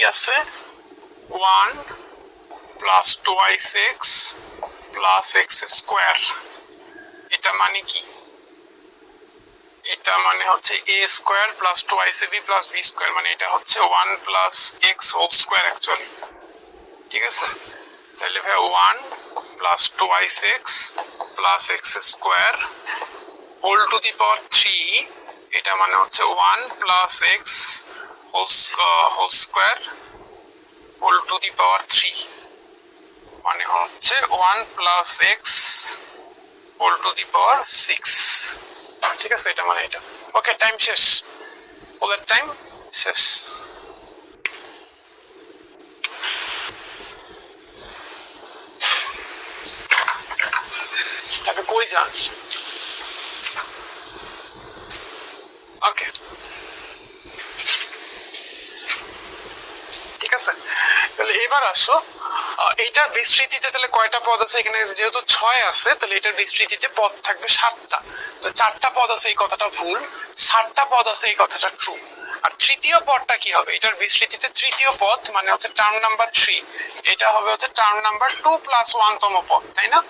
কি আছে 1 plus twice x plus x square. এটা মানে কি? এটা মানে হচ্ছে a square plus twice a b plus b square, মানে এটা হচ্ছে 1 plus x whole square actually. ঠিক আছে, তাহলে ভাই 1 plus twice x plus x square whole to the power 3, এটা মানে হচ্ছে 1 plus x whole square whole to the power 3, মানে হচ্ছে 1 plus x whole to the পাওয়ার 6। ঠিক আছে, এটা মানে এটা। ওকে, টাইম শেষ, ওদের টাইম শেষ। তাকে কই যান? ওকে, ঠিক আছে, তাহলে এবার আসো এইটার বিস্তৃতিতে তাহলে কয়টা পদ আছে এখানে? যেহেতু 6 আছে তাহলে এটার বিস্তৃতিতে পদ থাকবে 7টা। তো 4টা পদ আছে এই কথাটা ভুল, 7টা পদ আছে এই কথাটা ট্রু। আর তৃতীয় পদটা কি হবে? এটার বিস্তৃতিতে তৃতীয় পদ মানে হচ্ছে টার্ম নাম্বার 3, এটা হবে হচ্ছে টার্ম নাম্বার 2 প্লাস 1 তম পদ, তাই না?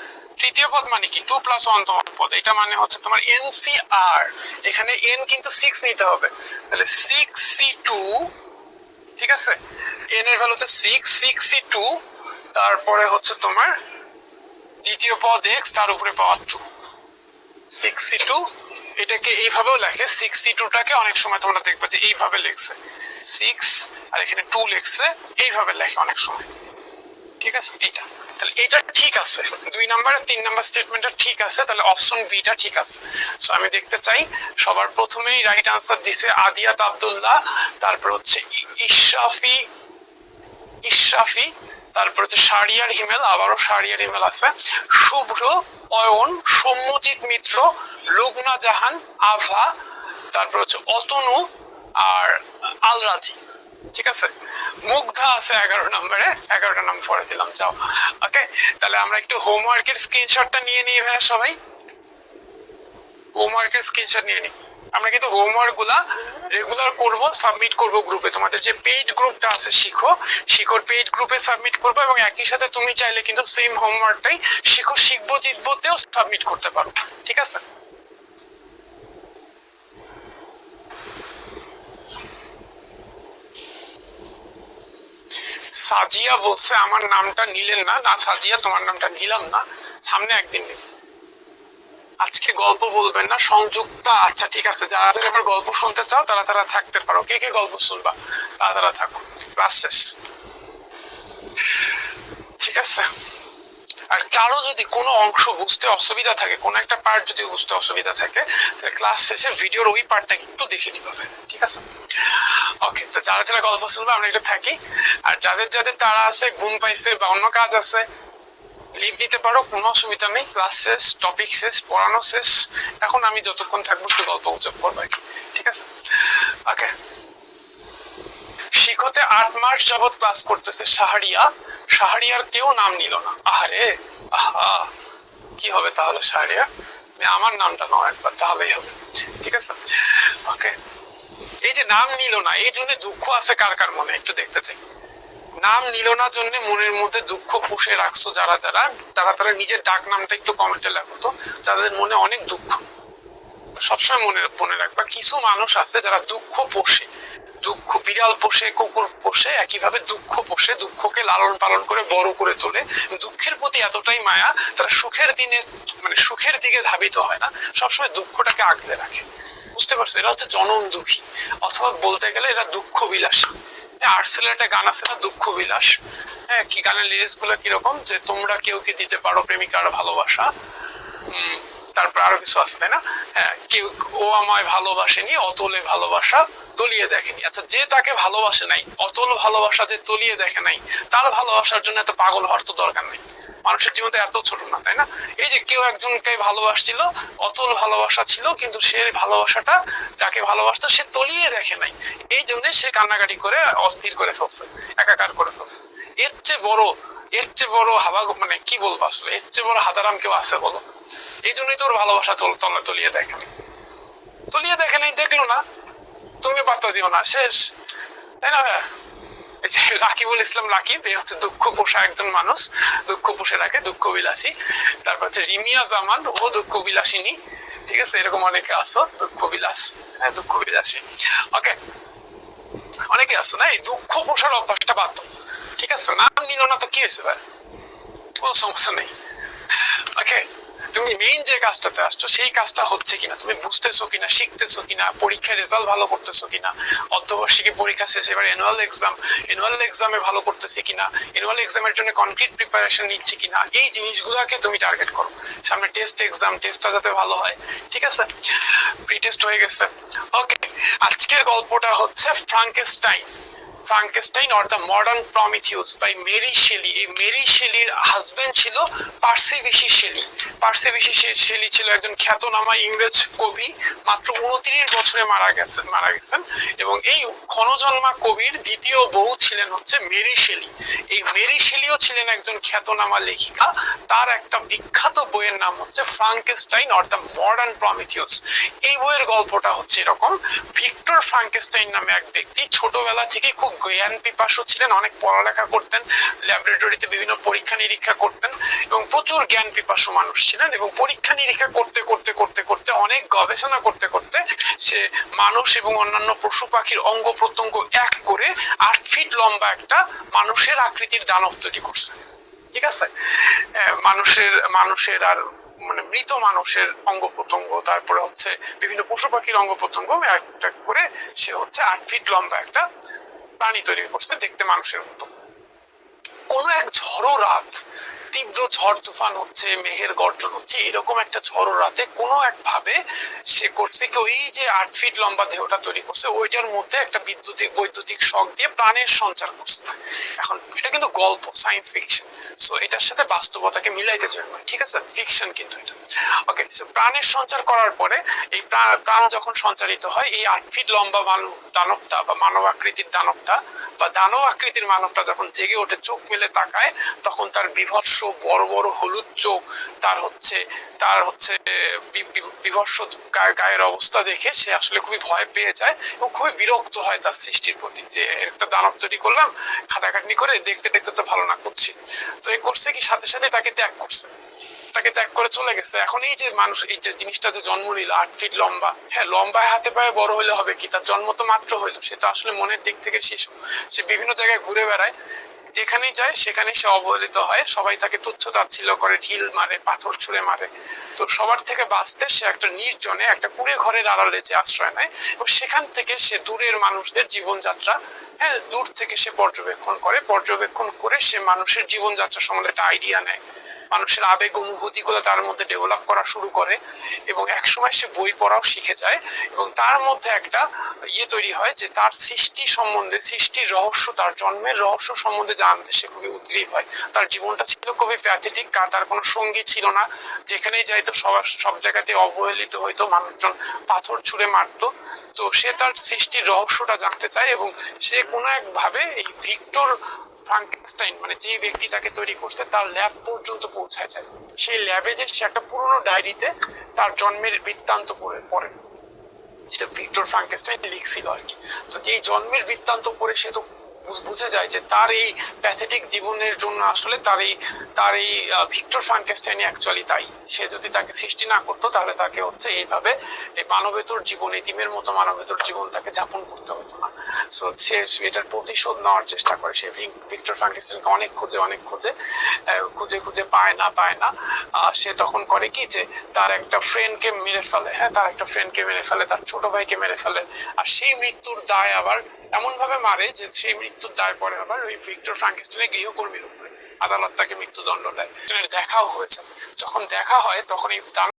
তৃতীয় পদ মানে কি? 2 প্লাস 1 তম পদ, এটা মানে হচ্ছে তোমার এনসিআর। এখানে এন কিন্তু 6 নিতে হবে, তাহলে 6c2। ঠিক আছে, এন এর ভ্যালু হচ্ছে 6c2, তারপরে হচ্ছে তোমার দ্বিতীয় পদ x, তার উপরে পাওয়ার 2, 6c2। এটাকে এইভাবেও লেখে, 6c2 টাকে অনেক সময় তোমরা দেখবে যে এইভাবে লিখছে 6 আর এখানে 2 লিখছে, এইভাবে লেখে অনেক সময়। ঠিক আছে, এটা তাহলে এটা ঠিক আছে, 2 নাম্বার আর 3 নাম্বার স্টেটমেন্টটা ঠিক আছে, তাহলে অপশন বিটা ঠিক আছে। সো আমি দেখতে চাই সবার প্রথমেই রাইট আনসার দিছে আদিয়াত আব্দুল্লাহ, তারপর হচ্ছে ইশরাফি, তারপর হচ্ছে শারিয়ার হিমেল, আবারও শারিয়ার হিমেল আছে, শুভ্র, অয়ন, সৌম্যজিৎ মিত্র, লুগনা জাহান, আভা, তারপর হচ্ছে অতনু আর আলরাজি। ঠিক আছে, মুগ্ধা আছে 11 নম্বরে, 11টা নাম পরে দিলাম, যাও। ওকে, তাহলে আমরা একটু হোমওয়ার্কের স্ক্রিনশটটা নিয়ে নিই ভাইয়া, সবাই হোমওয়ার্কের স্ক্রিনশট নিয়ে নিই। আমরা কিন্তু হোমওয়ার্ক গুলা রেগুলার করব, সাবমিট করব গ্রুপে। তোমাদের যে পেইড গ্রুপটা আছে শিখোর পেইড গ্রুপে সাবমিট করবো, এবং একই সাথে তুমি চাইলে কিন্তু সেম হোমওয়ার্কটাই শিখবো জিতবোতেও সাবমিট করতে পারো। ঠিক আছে, সাজিয়া বলছে আমার নামটা নিলেন না। না সাজিয়া, তোমার নামটা নিলাম না, সামনে একদিন নিব। আজকে গল্প বলবেন না সংযুক্তা? আচ্ছা ঠিক আছে, যারা যারা এবার গল্প শুনতে চাও তারা তারা থাকতে পারো। কে কে গল্প শুনবা তারা তারা থাকো, ক্লাস শেষ। ঠিক আছে, আর কারো যদি কোনো অংশ বুঝতে অসুবিধা থাকে, কোনো একটা পার্ট যদি বুঝতে অসুবিধা থাকে, তাহলে ক্লাস শেষে ভিডিওর ওই পার্টটা একটু দেখে নিতে হবে। ঠিক আছে, ওকে। তো যারা যারা গল্প শুনবে আমরা একটু থাকি, আর যাদের যাদের তারা আছে, ঘুম পাইছে বা অন্য কাজ আছে, লিভ দিতে পারো, কোনো অসুবিধা নেই। ক্লাস শেষ, টপিক শেষ, পড়ানো শেষ, এখন আমি যতক্ষণ থাকবো একটু গল্প গুজব করবো। ঠিক আছে, ওকে। শিখতে 8 মাস যাবত ক্লাস করতেছে শাহরিয়ার কেউ নাম নিল না। আহারে, আহা, কি হবে তাহলে শাহরিয়া? আমার নামটা নাও একবার, তাহলেই হবে। ঠিক আছে, ওকে। এই যে নাম নিল না, এই জন্য দুঃখ আছে কার কার মনে, একটু দেখতে চাই। নাম নিল না জন্য মনের মধ্যে দুঃখ পুষে রাখছো যারা যারা, তারা তারা নিজের ডাক নামটা একটু কমেন্টে লেখো তো, যাদের মনে অনেক দুঃখ। সবসময় মনে রাখবা, কিছু মানুষ আছে যারা দুঃখ পোষে, দুঃখ, বিড়াল পোষে, কুকুর পোষে, একইভাবে দুঃখ পোষে, দুঃখকে লালন পালন করে বড় করে তোলে। দুঃখের প্রতি এতটাই মায়া, তারা সুখের দিনে মানে সুখের দিকে ধাবিত হয় না, সবসময় দুঃখটাকে আগলে রাখে। বুঝতে পারছো? এরা হচ্ছে জনম দুঃখী, অথবা বলতে গেলে এরা দুঃখ বিলাসী। আর্টসেলের একটা গান আছে না, দুঃখ বিলাস। হ্যাঁ, কি গানের লিরিক্স গুলো কিরকম, যে তোমরা কেউ কি দিতে পারো প্রেমিকার ভালোবাসা, তারপর আরো কিছু আছে তাই না? হ্যাঁ, কেউ ও আমায় ভালোবাসেনি, অতলে ভালোবাসা তলিয়ে দেখেনি। আচ্ছা, যে তাকে ভালোবাসে নাই, অতল ভালোবাসা যে তলিয়ে দেখে নাই, তার ভালোবাসার জন্য এত পাগল হওয়ার তো দরকার নেই। মানুষের জীবনটা এত ছোট না, তাই না? এই যে কেউ একজনকে ভালোবাসছিল, অতল ভালোবাসা ছিল, কিন্তু সে ভালোবাসাটা যাকে ভালোবাসতো সে তলিয়ে দেখে নাই, এই জন্য সে কান্নাকাটি করে অস্থির করে ফেলছে, একাকার করে ফেলছে। এর চেয়ে বড় হাবা, মানে কি বলবো আসলে, এর চেয়ে বড় হাদারাম কেউ আছে বলো? এই জন্যই তোর ভালোবাসা তলিয়ে দেখে নাই, দেখলো না, তুমি বার্তা দিও না, শেষ, তাই না ভাইয়া? এই যে রাকিবুল ইসলাম রাকিব, এ হচ্ছে দুঃখ পোষা একজন মানুষ, দুঃখ পুষে রাখে, দুঃখ বিলাসী। তারপর হচ্ছে রিমিয়া জামান, ও দুঃখ বিলাসিনী। ঠিক আছে, এরকম অনেকে আছো দুঃখ বিলাস, হ্যাঁ দুঃখ বিলাসী। ওকে, অনেকে আছো না এই দুঃখ পোষার অভ্যাসটা বাদ দাও। ঠিক আছে, নাম নিল না তো কি হয়েছে ভাই, কোনো সমস্যা নেই। ওকে, তুমি মেইন যে কাজটাতে আসছো সেই কাজটা হচ্ছে কিনা, তুমি বুঝতেছো কিনা, শিখতেছো কিনা, পরীক্ষায় রেজাল্ট ভালো করতেছো কিনা, অর্ধবার্ষিকী পরীক্ষা শেষে এবার অ্যানুয়াল এক্সামে ভালো করতেছি কিনা, অ্যানুয়াল এক্সামের জন্য কনক্রিট প্রিপারেশন নিচ্ছি কিনা, এই জিনিসগুলোকে তুমি টার্গেট করো। সামনে টেস্টটা যাতে ভালো হয়। ঠিক আছে, প্রি টেস্ট হয়ে গেছে। ওকে, আজকের গল্পটা হচ্ছে Frankenstein or the modern Prometheus by Mary Shelley. এই মেরি শেলির হাজবেন্ড ছিল পার্সিবিশি শেলি। পার্সিবিশি শেলি ছিল একজন খ্যাতনামা ইংরেজ কবি, মাত্র 29 বছরে মারা গেছেন। এবং এই ক্ষণজন্মা কবির দ্বিতীয় বউ ছিলেন হচ্ছে মেরি শেলি। এই মেরি শেলিও ছিলেন একজন খ্যাতনামা লেখিকা। তার একটা বিখ্যাত বইয়ের নাম হচ্ছে Frankenstein or the modern Prometheus. এই বইয়ের গল্পটা হচ্ছে এরকম, ভিক্টর ফ্রাঙ্কেস্টাইন নামে এক ব্যক্তি ছোটবেলা থেকে খুব জ্ঞান পিপাসু ছিলেন, অনেক পড়ালেখা করতেন, ল্যাবরেটরিতে বিভিন্ন পরীক্ষা নিরীক্ষা করতেন এবং প্রচুর জ্ঞান পিপাসু মানুষ ছিলেন। এবং পরীক্ষা নিরীক্ষা করতে করতে করতে করতে অনেক গবেষণা করতে করতে সে মানুষ এবং অন্যান্য পশু পাখির অঙ্গ প্রত্যঙ্গ এক করে 8 ফিট লম্বা একটা মানুষের আকৃতির দানব তৈরি করছে। ঠিক আছে, মানুষের আর মানে মৃত মানুষের অঙ্গ প্রত্যঙ্গ, তারপরে হচ্ছে বিভিন্ন পশু পাখির অঙ্গ প্রত্যঙ্গ একটা করে সে হচ্ছে 8 ফিট লম্বা একটা প্রাণী তৈরি করছে, দেখতে মানুষের মতো। কোন এক ঝড়ো রাত, তীব্র ঝড় তুফান হচ্ছে, মেঘের গর্জন হচ্ছে, এরকম একটা ঝড়ো রাতে কোনো এক ভাবে সে করছে কি, ওই যে 8 ফিট লম্বা দেহটা তৈরি করছে ওইটার মধ্যে একটা বৈদ্যুতিক শক দিয়ে প্রাণের সঞ্চার করছে। এখন এটা কিন্তু গল্প, সায়েন্স ফিকশন, সো এটার সাথে বাস্তবতাকে মিলাইতে চাইবে, ঠিক আছে, ফিকশন কিন্তু এটা। ওকে, সো প্রাণের সঞ্চার করার পরে এই প্রাণ যখন সঞ্চারিত হয়, এই 8 ফিট লম্বা দানবটা বা মানব আকৃতির দানবটা বা দানব আকৃতির মানবটা যখন জেগে ওঠে, চোখ মেলে তাকায়, তখন তার বিভৎস বড় বড় হলুদ চোখ, তার হচ্ছে বিভৎস গায়ের অবস্থা দেখে সে আসলে খুবই ভয় পেয়ে যায় এবং খুবই বিরক্ত হয় তার সৃষ্টির প্রতি, যে একটা দানব তৈরি করলাম, খাটাখাটনি করে, দেখতে দেখতে তো ভালো না করছি। তো এই করছে কি, সাথে সাথে তাকে ত্যাগ করছে, তাকে ত্যাগ করে চলে গেছে। এখন এই যে মানুষ, এই যে জিনিসটা যে জন্ম নিল 8 ফিট লম্বা, হ্যাঁ লম্বায় হাতে পায়ে বড় হইলে হবে কি, তার জন্ম তো মাত্র হইলো, সে তো আসলে মনের দিক থেকে শিশু। সে বিভিন্ন জায়গায় ঘুরে বেড়ায়, যেখানেই যায় সেখানেই সে অবহেলিত হয়, সবাই তাকে তুচ্ছ তাচ্ছিল্য করে, ঢিল মারে, পাথর ছুঁড়ে মারে। তো সবার থেকে বাঁচতে সে একটা নির্জনে একটা কুঁড়ে ঘরের আড়ালে যে আশ্রয় নেয় এবং সেখান থেকে সে দূরের মানুষদের জীবনযাত্রা, হ্যাঁ দূর থেকে সে পর্যবেক্ষণ করে সে মানুষের জীবনযাত্রা সম্বন্ধে একটা আইডিয়া নেয়, মানুষের আবেগ অনুভূতি গুলো তার মধ্যে ডেভেলপ করা শুরু করে এবং একসময় সে বই পড়াও শিখে যায় এবং তার মধ্যে একটা তৈরি হয় যে তার সৃষ্টি সম্বন্ধে, সৃষ্টির রহস্য, তার জন্মের রহস্য সম্বন্ধে জানতে সে খুবই উদ্গ্রীব হয়। তার জীবনটা ছিল খুবই প্যাথেটিক, তার কোনো সঙ্গী ছিল না, যেখানেই যাইতো সব জায়গাতে অবহেলিত হইতো, মানুষজন পাথর ছুঁড়ে মারতো। তো সে তার সৃষ্টির রহস্যটা জানতে চায় এবং সে কোনো এক ভাবে এই ভিক্টর ফ্রাঙ্কেনস্টাইন মানে যে ব্যক্তি তাকে তৈরি করছে তার ল্যাব পর্যন্ত পৌঁছায় যায়। সেই ল্যাবে যে সে একটা পুরনো ডায়েরিতে তার জন্মের বৃত্তান্ত পড়ে, সেটা ভিক্টর ফ্রাঙ্কেনস্টাইন লিখছিল আর কি। তো এই জন্মের বৃত্তান্ত পড়ে সে তো বুঝে যায় যে তার এই প্যাথেটিক জীবনের জন্য আসলে তার এই ভিক্টর ফ্রাঙ্কেনস্টাইনই অ্যাকচুয়ালি দায়ী। সে যদি তাকে সৃষ্টি না করতো তাহলে তাকে হচ্ছে এইভাবে এই মানবেতর জীবন, এতিমের মতো মানবেতর জীবন তাকে যাপন করতে হতো না। সো সে এটার প্রতিশোধ নেওয়ার চেষ্টা করে। সে ভিক্টর ফ্রাঙ্কেনস্টাইনকে অনেক খুঁজে পায় না। সে তখন করে কি, যে তার একটা ফ্রেন্ডকে মেরে ফেলে, তার ছোট ভাইকে মেরে ফেলে। আর সেই মৃত্যুর দায় আবার এমন ভাবে মারে যে সেই মৃত্যুর দায় পরে আবার ওই ভিক্টর ফ্রাঙ্কেনস্টাইনের গৃহকর্মীর উপরে। আদালত তাকে মৃত্যুদণ্ড দেয়। দেখাও হয়েছে, যখন দেখা হয় তখন এই